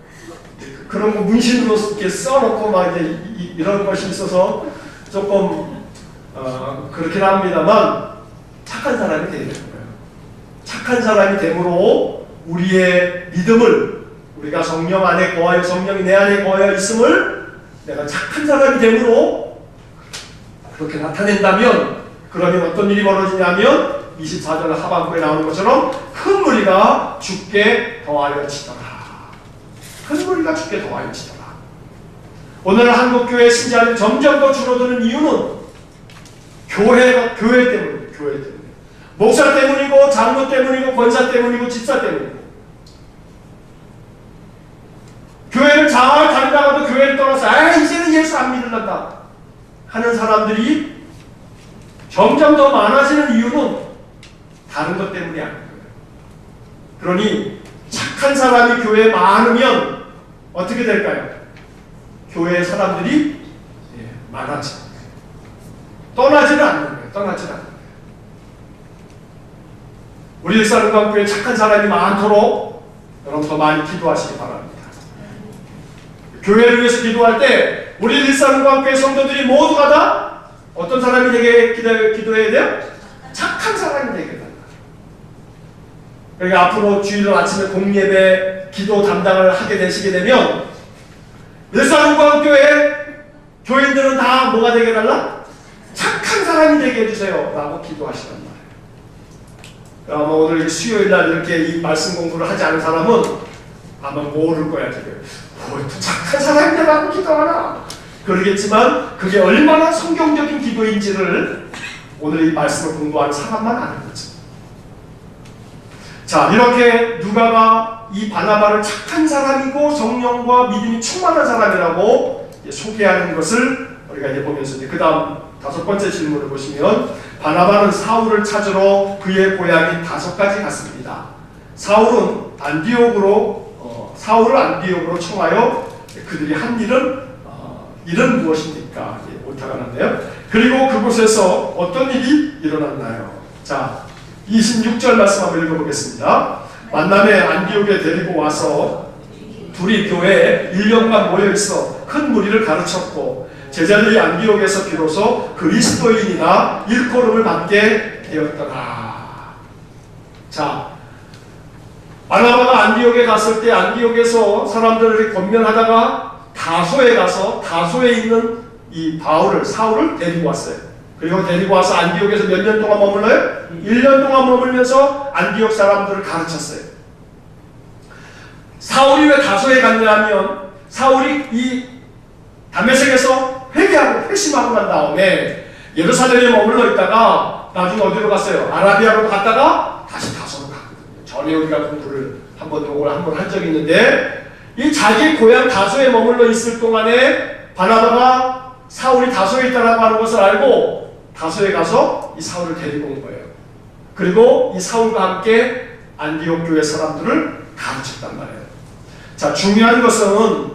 S1: 그런 거 문신으로 이렇게 써놓고 막 이제 이런 것이 있어서 조금 그렇긴 합니다만 착한 사람이 되는 거예요. 착한 사람이 됨으로 우리의 믿음을 우리가 성령 안에 거하여 성령이 내 안에 거하여 있음을 내가 착한 사람이 됨으로 그렇게 나타낸다면 그러면 어떤 일이 벌어지냐면 24절 하반부에 나오는 것처럼 큰 무리가 주께 더하여 치더라. 큰 무리가 주께 더하여 치더라. 오늘 한국교회 신자는 점점 더 줄어드는 이유는 교회 때문에 목사 때문이고 장로 때문이고 권사 때문이고 집사 때문이고 교회를 잘 다니다가도 교회를 떠나서 이제는 예수 안 믿는다 하는 사람들이 점점 더 많아지는 이유는 다른 것 때문이 아니에요. 그러니 착한 사람이 교회에 많으면 어떻게 될까요? 교회의 사람들이 많아집니다. 떠나지는 않는 거예요. 떠나지는 않는 거예요. 우리 일산관교회에 착한 사람이 많도록 여러분 더 많이 기도하시기 바랍니다. 교회를 위해서 기도할 때 우리 일산관교회 성도들이 모두가 다 어떤 사람이 되게 기도해야 돼요? 착한 사람이 되게 된다. 그러니까 앞으로 주일 아침에 공예배 기도 담당을 하게 되시게 되면 일산관교회 교인들은 다 뭐가 되게 달라? 착한 사람이 되게 해주세요 라고 기도하시단 말이에요. 아마 오늘 수요일날 이렇게 이 말씀 공부를 하지 않은 사람은 아마 모를 거야. 지금 착한 사람이라고 기도하나 그러겠지만 그게 얼마나 성경적인 기도인지를 오늘 이 말씀을 공부하는 사람만 아는 거죠. 자, 이렇게 누가가 이 바나바를 착한 사람이고 성령과 믿음이 충만한 사람이라고 소개하는 것을 우리가 이제 보면서 그 다음 5번째 질문을 보시면 바나바는 사울을 찾으러 그의 고향인 다섯까지 갔습니다. 사울을 안디옥으로 청하여 그들이 한 일은 무엇입니까? 오타가 났네요. 그리고 그곳에서 어떤 일이 일어났나요? 자, 26절 말씀 한번 읽어보겠습니다. 만남에 안디옥에 데리고 와서 둘이 교회에 1년간 모여있어 큰 무리를 가르쳤고 제자들이 안디옥에서 비로소 그리스도인이나 일컬음을 받게 되었더라. 자, 바나바가 안디옥에 갔을 때 안디옥에서 사람들을 권면하다가 다소에 가서 다소에 있는 이 사울을 데리고 왔어요. 그리고 데리고 와서 안디옥에서 몇 년 동안 머물러요? 1년 동안 머물면서 안디옥 사람들을 가르쳤어요. 사울이 왜 다소에 갔냐면 사울이 이 다메섹에서 회개하고 회심하고 난 다음에 예루살렘에 머물러 있다가 나중에 어디로 갔어요? 아라비아로 갔다가 다시 다소로 갔거든요. 전에 우리가 공부를 한번 한 적이 있는데 이 자기 고향 다소에 머물러 있을 동안에 바나바가 사울이 다소에 있다라고 하는 것을 알고 다소에 가서 이 사울을 데리고 온 거예요. 그리고 이 사울과 함께 안디옥 교회 사람들을 가르쳤단 말이에요. 자, 중요한 것은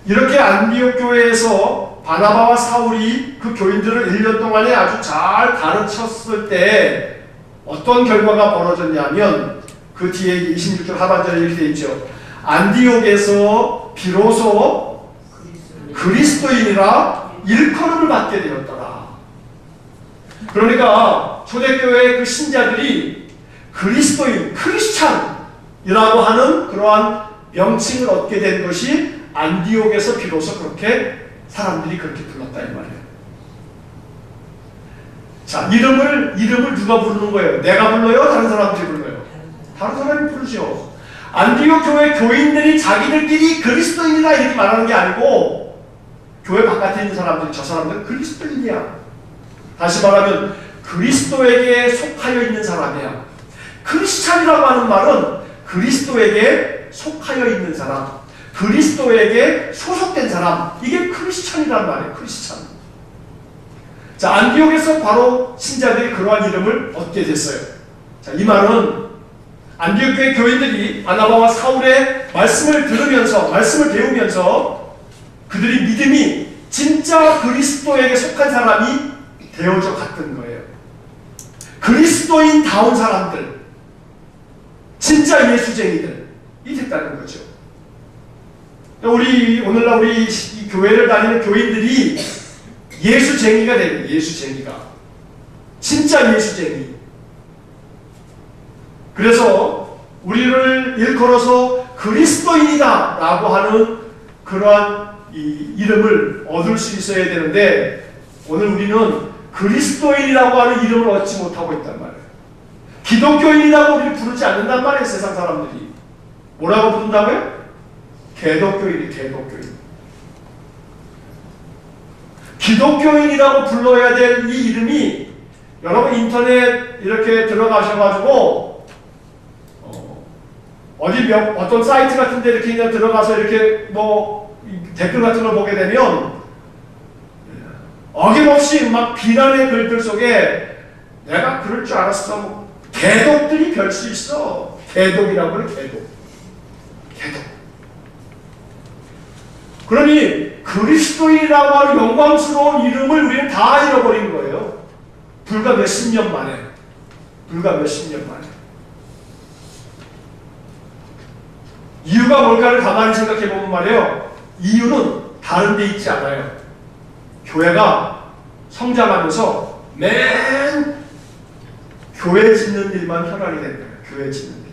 S1: 이렇게 안디옥 교회에서 바나바와 사울이 그 교인들을 1년 동안에 아주 잘 가르쳤을 때 어떤 결과가 벌어졌냐면 그 뒤에 26절 하반절에 이렇게 되어 있죠. 안디옥에서 비로소 그리스도인이라 일컬음을 받게 되었더라. 그러니까 초대교회의 그 신자들이 그리스도인, 크리스찬이라고 하는 그러한 명칭을 얻게 된 것이 안디옥에서 비로소 그렇게 사람들이 그렇게 불렀다 이 말이에요. 자, 이름을 누가 부르는 거예요? 내가 불러요? 다른 사람들이 불러요? 다른 사람이 부르죠. 안디옥 교회 교인들이 자기들끼리 그리스도인이다 이렇게 말하는 게 아니고 교회 바깥에 있는 사람들이 저 사람들은 그리스도인이야. 다시 말하면 그리스도에게 속하여 있는 사람이야. 크리스찬이라고 하는 말은 그리스도에게 속하여 있는 사람, 그리스도에게 소속된 사람, 이게 크리스찬이란 말이에요. 크리스찬. 자, 안디옥에서 바로 신자들이 그러한 이름을 얻게 됐어요. 자, 이 말은 안디옥 교회 교인들이 바나바와 사울의 말씀을 들으면서, 말씀을 배우면서 그들이 믿음이 진짜 그리스도에게 속한 사람이 되어져 갔던 거예요. 그리스도인다운 사람들, 진짜 예수쟁이들이 됐다는 거죠. 오늘날 우리 이 교회를 다니는 교인들이 예수쟁이가 되는 거예요. 예수쟁이가. 진짜 예수쟁이. 그래서 우리를 일컬어서 그리스도인이다 라고 하는 그러한 이 이름을 얻을 수 있어야 되는데, 오늘 우리는 그리스도인이라고 하는 이름을 얻지 못하고 있단 말이에요. 기독교인이라고 우리를 부르지 않는단 말이에요. 세상 사람들이 뭐라고 부른다고요? 개독교인이. 개독교인. 기독교인이라고 불러야 될 이 이름이, 여러분 인터넷 이렇게 들어가셔가지고 어떤 사이트 같은 데 이렇게 그냥 들어가서 이렇게 뭐 댓글 같은 걸 보게 되면 어김없이 막 비난의 글들 속에 내가 그럴 줄 알았어. 개독들이 별 수 있어. 개독이라고 그래. 개독. 그러니 그리스도인이라고 하는 영광스러운 이름을 우리는 다 잃어버린 거예요. 불과 몇십 년 만에. 이유가 뭘까를 가만히 생각해 보면 말이에요. 이유는 다른 데 있지 않아요. 교회가 성장하면서 맨 교회 짓는 일만 혈안이 된 거예요. 교회 짓는 일만.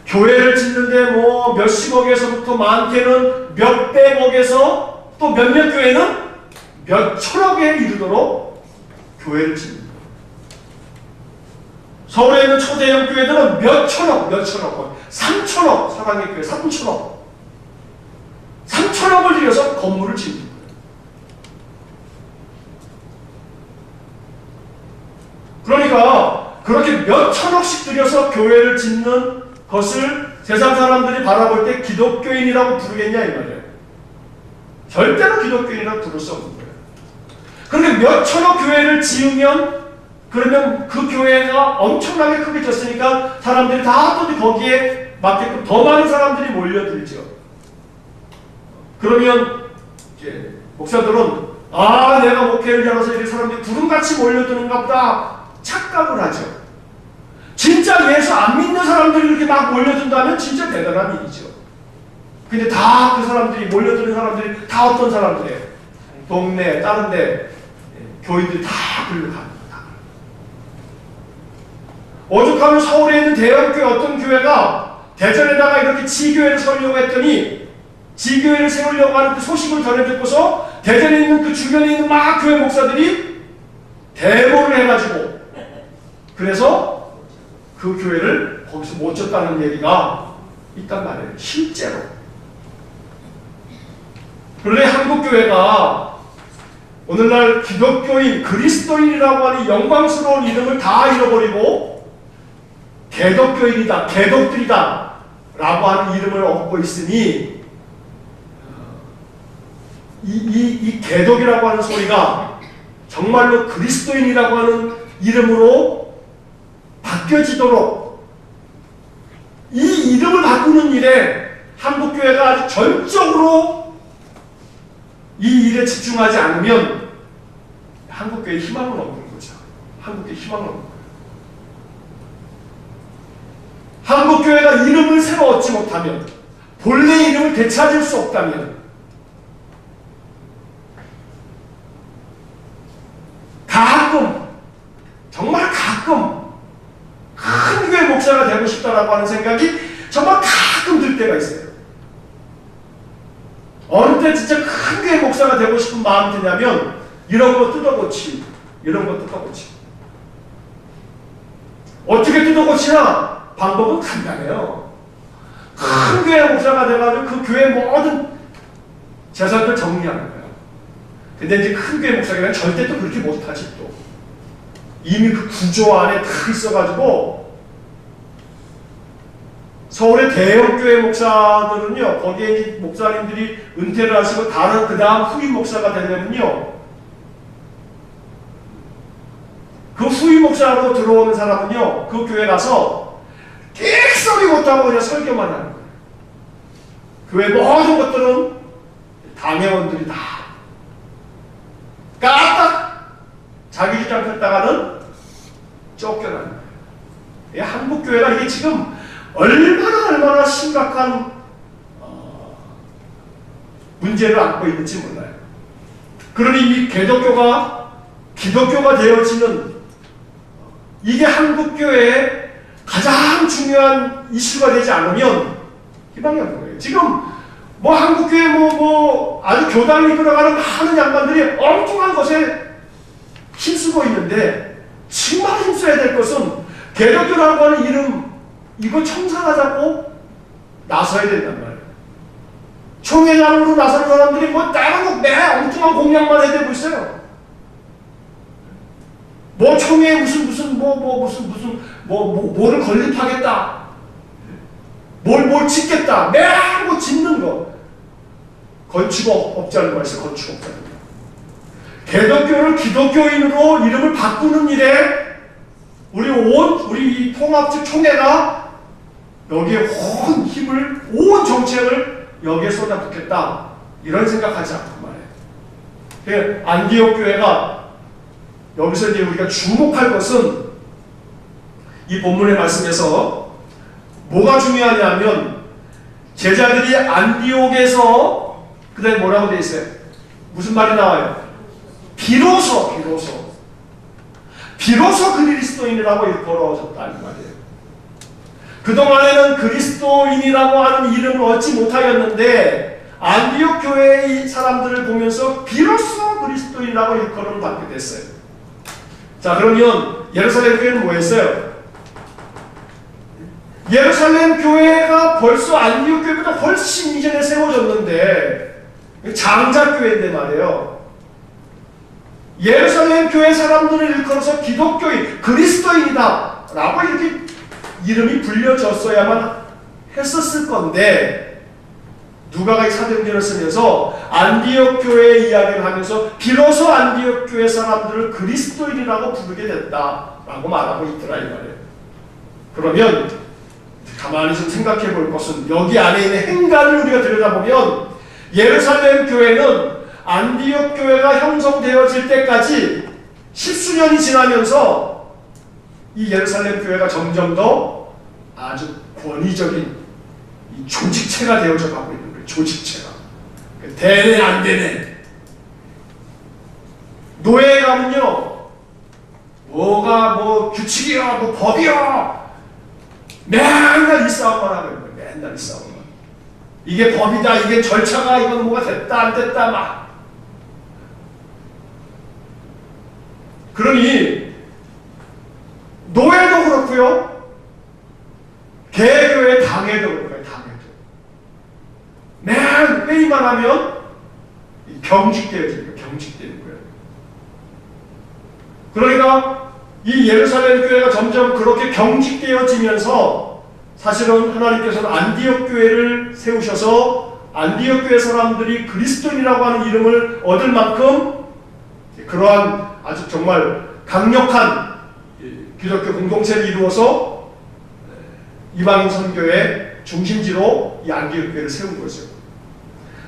S1: 교회를 짓는데 뭐 몇십억에서부터 많게는 몇백억에서 또 몇몇 교회는 몇천억에 이르도록 교회를 짓는 거예요. 서울에 있는 초대형 교회들은 몇천억, 3천억, 사랑의 교회 3천억을 들여서 건물을 짓는 거예요. 그러니까 그렇게 몇천억씩 들여서 교회를 짓는 것을 세상 사람들이 바라볼 때 기독교인이라고 부르겠냐 이 말이에요. 절대로 기독교인이라고 부를 수 없는 거예요. 그런데 몇천억 교회를 지으면, 그러면 그 교회가 엄청나게 크게 졌으니까 사람들이 다 또 거기에 맞게끔 더 많은 사람들이 몰려들죠. 그러면 이제 목사들은 내가 목회를 열어서 이렇게 사람들이 구름같이 몰려드는가 보다 착각을 하죠. 진짜 예수 안 믿는 사람들이 이렇게 막 몰려든다면 진짜 대단한 일이죠. 근데 다 그 사람들이 몰려드는 사람들이 다 어떤 사람들이에요? 동네, 다른 데 교인들이 다 글로 갑니다. 오죽하면 서울에 있는 대형교회 어떤 교회가 대전에다가 이렇게 지교회를 세우려고 했더니, 지교회를 세우려고 하는 그 소식을 전해 듣고서 대전에 있는 그 주변에 있는 막 교회 목사들이 대모를 해가지고, 그래서 그 교회를 거기서 못 졌다는 얘기가 있단 말이에요. 실제로. 그런데 한국교회가 오늘날 기독교인, 그리스도인이라고 하는 영광스러운 이름을 다 잃어버리고 개독교인이다, 개독들이다 라고 하는 이름을 얻고 있으니, 이 개독이라고 하는 소리가 정말로 그리스도인이라고 하는 이름으로 바뀌어지도록, 이 이름을 바꾸는 일에 한국교회가 아주 전적으로 이 일에 집중하지 않으면 한국교회에 희망은 없는 거죠. 한국교회에 희망은 없는 거예요. 한국교회가 이름을 새로 얻지 못하면, 본래 이름을 되찾을 수 없다면, 가끔, 정말 가끔 큰 교회 목사가 되고 싶다라고 하는 생각이 정말 가끔 들 때가 있어요. 어느 때 진짜 큰 교회 목사가 되고 싶은 마음이 드냐면, 이런 거 뜯어고치고, 어떻게 뜯어고치나? 방법은 간단해요. 큰 교회 목사가 돼가지고 그 교회 모든 재산들 정리하는 거예요. 근데 이제 큰 교회 목사가 되면 절대 또 그렇게 못하지 또. 이미 그 구조 안에 다 있어가지고, 서울의 대형 교회 목사들은요, 거기에 이제 목사님들이 은퇴를 하시고 다른 그 다음 후임 목사가 되려면요, 그 후임 목사로 들어오는 사람은요, 그 교회 가서 끽소리 못하고 그냥 설교만 하는 거예요. 교회 모든 것들은 당회원들이 다 자기 주장 폈다가는 쫓겨나는 거예요. 이 한국 교회가 이게 지금 얼마나 심각한 문제를 안고 있는지 몰라요. 그러니 이 기독교가 되어지는 이게 한국 교회의 가장 중요한 이슈가 되지 않으면 희망이 없는 거예요. 지금 뭐 한국 교회 아주 교단을 이끌어가는 많은 양반들이 엉뚱한 것에 힘쓰고 있는데 정말 힘써야 될 것은 개혁교라고 하는 이름 이거 청산하자고 나서야 된단 말이에요. 총회장으로 나서는 사람들이 따로 매 엉뚱한 공약만 해대고 있어요. 총회에 뭐를 건립하겠다. 뭘 짓겠다. 매일 짓는 거. 건축업자라고 해서 건축업자입니다. 개독교를 기독교인으로 이름을 바꾸는 일에 우리 통합적 총회가 여기에 온 힘을, 온 정책을 여기에 쏟아붓겠다. 이런 생각하지 않단 말이에요. 안디옥 교회가 여기서 이제 우리가 주목할 것은 이 본문의 말씀에서 뭐가 중요하냐면 제자들이 안디옥에서 그다음에 뭐라고 되어 있어요? 무슨 말이 나와요? 비로소 그리스도인이라고 일컬어졌다는 말이에요. 그동안에는 그리스도인이라고 하는 이름을 얻지 못하였는데 안디옥 교회의 사람들을 보면서 비로소 그리스도인이라고 일컬음을 받게 됐어요. 자, 그러면 예루살렘 교회는 뭐 했어요? 예루살렘 교회가 벌써 안디옥 교회보다 훨씬 이전에 세워졌는데 장자교회인데 말이에요. 예루살렘 교회 사람들을 일컬어서 기독교인, 그리스도인이다 라고 이렇게 이름이 불려졌어야만 했었을 건데 누가가 이 사도행전을 쓰면서 안디옥 교회의 이야기를 하면서 비로소 안디옥 교회 사람들을 그리스도인이라고 부르게 됐다라고 말하고 있더라 이 말이에요. 그러면 가만히 좀 생각해 볼 것은 여기 안에 있는 행간을 우리가 들여다보면 예루살렘 교회는 안디옥 교회가 형성되어질 때까지 십수년이 지나면서 이 예루살렘 교회가 점점 더 아주 권위적인 이 조직체가 되어져 가고 있는 거예요. 조직체가. 되네 안 되네. 노예에 가면요. 뭐가 규칙이야 법이야. 맨날 이 싸움만 하는 거예요. 맨날 이 싸움만. 이게 법이다. 이게 절차가 이건 뭐가 됐다 안 됐다 막. 그러니 노예도 그렇고요. 개교회 당회도 그렇고요. 당회도. 맨 회의만 하면 경직되어지는 거예요. 경직되는 거예요. 그러니까 이 예루살렘 교회가 점점 그렇게 경직되어지면서 사실은 하나님께서는 안디옥 교회를 세우셔서 안디옥 교회 사람들이 그리스도인이라고 하는 이름을 얻을 만큼 그러한 아주 정말 강력한 기독교 공동체를 이루어서 이방인 선교의 중심지로 이 안디옥 교회를 세운 거죠.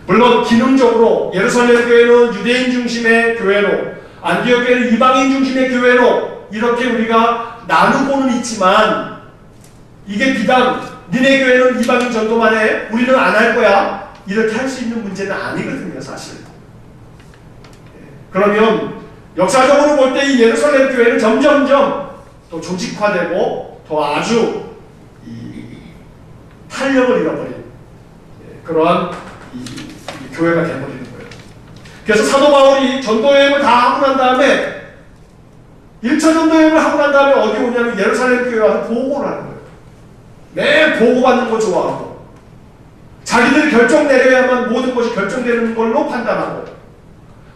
S1: 물론 기능적으로 예루살렘 교회는 유대인 중심의 교회로 안디옥 교회는 이방인 중심의 교회로 이렇게 우리가 나누고는 있지만 이게 비단 니네 교회는 이방인 전도만 해 우리는 안 할 거야 이렇게 할 수 있는 문제는 아니거든요 사실. 그러면 역사적으로 볼 때 이 예루살렘 교회는 점점점 더 조직화되고 더 아주 탄력을 잃어버린 그러한 이 교회가 되어버리는 거예요. 그래서 사도 바울이 전도여행을 다 하고 난 다음에 1차 전도여행을 하고 난 다음에 어디 오냐면 예루살렘 교회에 와서 보고를 하는 거예요. 매일 보고받는 거 좋아하고 자기들이 결정 내려야만 모든 것이 결정되는 걸로 판단하고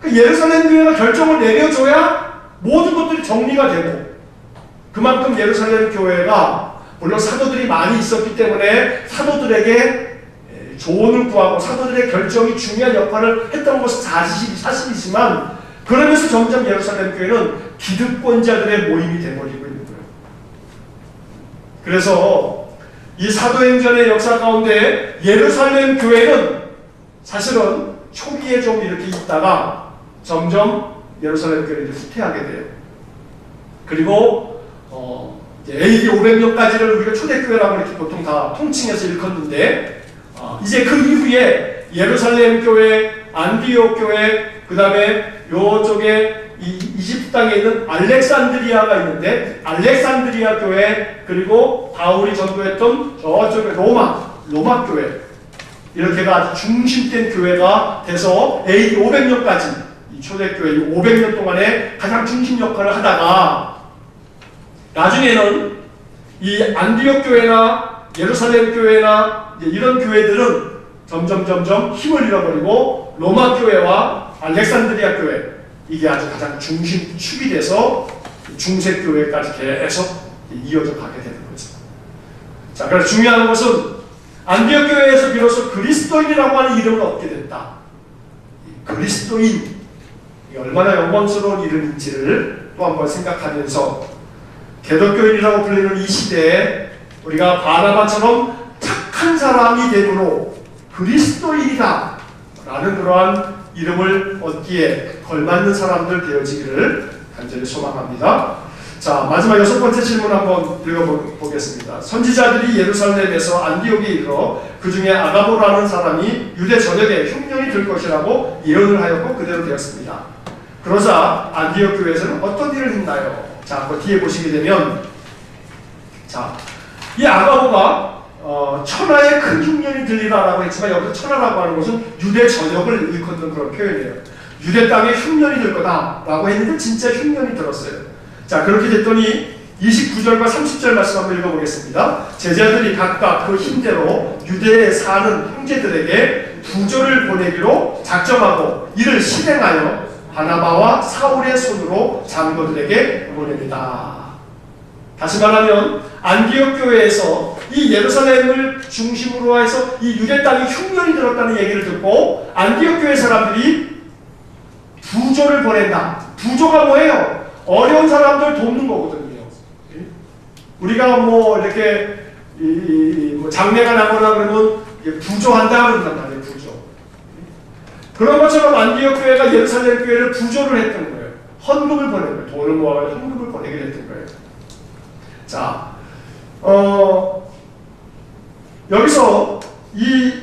S1: 그 예루살렘 교회가 결정을 내려줘야 모든 것들이 정리가 되고 그만큼 예루살렘 교회가 물론 사도들이 많이 있었기 때문에 사도들에게 조언을 구하고 사도들의 결정이 중요한 역할을 했던 것은 사실이지만 그러면서 점점 예루살렘 교회는 기득권자들의 모임이 되어버리고 있는 거예요. 그래서 이 사도행전의 역사 가운데 예루살렘 교회는 사실은 초기에 좀 이렇게 있다가 점점 예루살렘 교회를 후퇴하게 돼요. 그리고 이제 AD 500년까지를 우리가 초대교회라고 이렇게 보통 다 통칭해서 일컫는데 이제 그 이후에 예루살렘 교회, 안디옥 교회, 그 다음에 요쪽에 이집트 땅에 있는 알렉산드리아가 있는데 알렉산드리아 교회, 그리고 바울이 전도했던 저쪽에 로마 교회, 이렇게가 아주 중심된 교회가 돼서 AD 500년까지 이 초대교회 500년 동안에 가장 중심 역할을 하다가 나중에는 이 안디옥 교회나 예루살렘 교회나 이런 교회들은 점점 힘을 잃어버리고 로마 교회와 알렉산드리아 교회, 이게 아주 가장 중심축이 돼서 중세 교회까지 계속 이어져 가게 되는 거죠. 자, 그래서 중요한 것은 안디옥 교회에서 비로소 그리스도인이라고 하는 이름을 얻게 됐다. 그리스도인, 이게 얼마나 영광스러운 이름인지를 또 한번 생각하면서 개독교인이라고 불리는 이 시대에 우리가 바나바처럼 착한 사람이 되므로 그리스도인이다 라는 그러한 이름을 얻기에 걸맞는 사람들 되어지기를 간절히 소망합니다. 자, 마지막 6번째 질문 한번 읽어보겠습니다. 선지자들이 예루살렘에서 안디옥에 이르러 그 중에 아가보라는 사람이 유대 전역에 흉년이 들 것이라고 예언을 하였고 그대로 되었습니다. 그러자 안디옥 교회에서는 어떤 일을 했나요? 자, 한번 뒤에 보시게 되면, 자, 이 아가보가 천하에 큰 흉년이 들리라라고 했지만 여기서 천하라고 하는 것은 유대 전역을 일컫는 그런 표현이에요. 유대 땅에 흉년이 들 거다라고 했는데 진짜 흉년이 들었어요. 자, 그렇게 됐더니 29절과 30절 말씀 한번 읽어보겠습니다. 제자들이 각각 그 힘대로 유대에 사는 형제들에게 부조를 보내기로 작정하고 이를 실행하여 바나바와 사울의 손으로 장로들에게 보냅니다. 다시 말하면 안디옥 교회에서 이 예루살렘을 중심으로 해서 이 유대 땅에 흉년이 들었다는 얘기를 듣고 안디옥 교회 사람들이 부조를 보낸다. 부조가 뭐예요? 어려운 사람들 돕는 거거든요. 우리가 뭐 이렇게 뭐 장례가 나거나 그러면 부조한다 그런단 말이에요. 부조. 그런 것처럼 안디옥 교회가 예루살렘 교회를 부조를 했던 거예요. 헌금을 보낸 거예요. 돈을 모아서 헌금을 보내게 됐던 거예요. 자, 여기서 이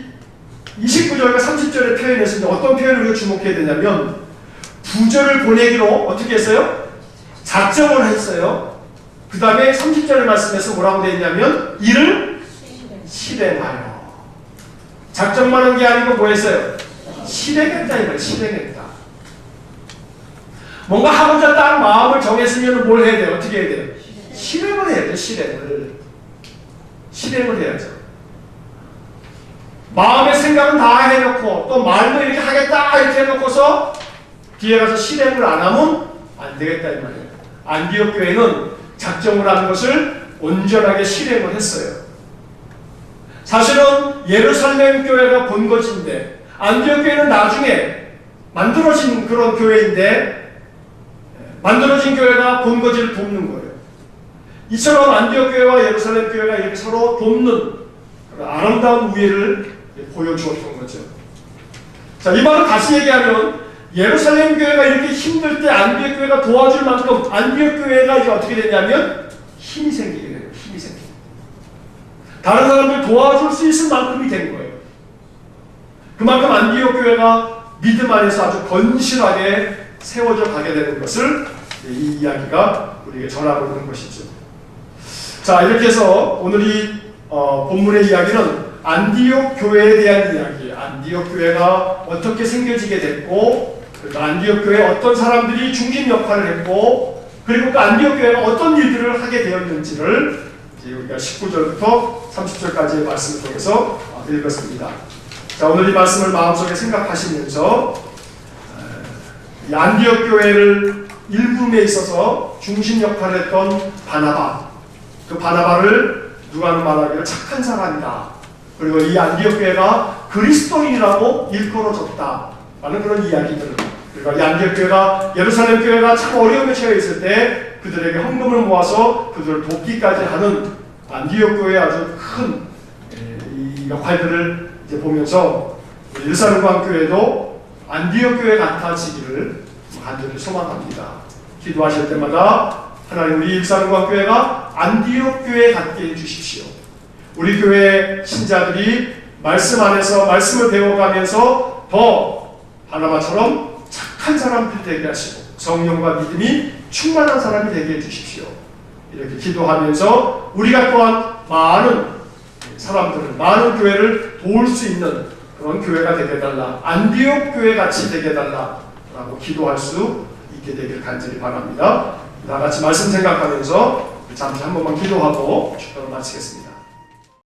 S1: 29절과 30절의 표현에서 어떤 표현을 우리가 주목해야 되냐면 부조를 보내기로 어떻게 했어요? 작정을 했어요. 그 다음에 30절의 말씀에서 뭐라고 되어 있냐면 이를 실행하여. 작정만 한 게 아니고 뭐 했어요? 실행했다 이거예요. 실행했다. 뭔가 하고자 딱 마음을 정했으면 뭘 해야 돼요? 어떻게 해야 돼요? 실행을 해야 돼요. 실행을 해야죠. 마음의 생각은 다 해놓고 또 말도 이렇게 하겠다 이렇게 해놓고서 뒤에 가서 실행을 안 하면 안 되겠다 이 말이에요. 안디옥 교회는 작정을 하는 것을 온전하게 실행을 했어요. 사실은 예루살렘 교회가 본거지인데 안디옥 교회는 나중에 만들어진 그런 교회인데 만들어진 교회가 본거지를 돕는 거예요. 이처럼 안디옥 교회와 예루살렘 교회가 이렇게 서로 돕는 아름다운 우애를 보여주었던 거죠. 자, 이 말을 다시 얘기하면 예루살렘 교회가 이렇게 힘들 때 안디옥 교회가 도와줄 만큼 안디옥 교회가 이제 어떻게 되냐면 힘이 생기게 돼요. 힘이 생기게. 다른 사람들 도와줄 수 있을 만큼이 된 거예요. 그만큼 안디옥 교회가 믿음 안에서 아주 건실하게 세워져 가게 되는 것을 이 이야기가 우리에게 전하고 있는 것이죠. 자, 이렇게 해서 오늘 이 본문의 이야기는 안디옥 교회에 대한 이야기예요. 안디옥 교회가 어떻게 생겨지게 됐고 그리고 안디옥 교회에 어떤 사람들이 중심 역할을 했고 그리고 그 안디옥 교회가 어떤 일들을 하게 되었는지를 이제 우리가 19절부터 30절까지의 말씀을 통해서 읽었습니다. 자, 오늘 이 말씀을 마음속에 생각하시면서 이 안디옥 교회를 일붐에 있어서 중심 역할을 했던 바나바, 그 바나바를 누가 말하기를 착한 사람이다. 그리고 이 안디옥 교회가 그리스도인이라고 일컬어졌다 라는 그런 이야기들을, 그리고 이 안디옥 교회가 예루살렘 교회가 참 어려움에 처해 있을 때 그들에게 헌금을 모아서 그들을 돕기까지 하는 안디옥 교회의 아주 큰 이 역할들을 이제 보면서 예루살렘 교회도 안디옥 교회 같아지기를 간절히 소망합니다. 기도하실 때마다 하나님 우리 일사동학교회가 안디옥 교회 같게 해주십시오. 우리 교회 신자들이 말씀 안에서 말씀을 배워가면서 더 바나바처럼 착한 사람들 되게 하시고 성령과 믿음이 충만한 사람이 되게 해주십시오. 이렇게 기도하면서 우리가 또한 많은 사람들을, 많은 교회를 도울 수 있는 그런 교회가 되게 해달라, 안디옥 교회 같이 되게 해달라 라고 기도할 수 있게 되길 간절히 바랍니다. 다 같이 말씀 생각하면서 잠시 한 번만 기도하고 축도를 마치겠습니다.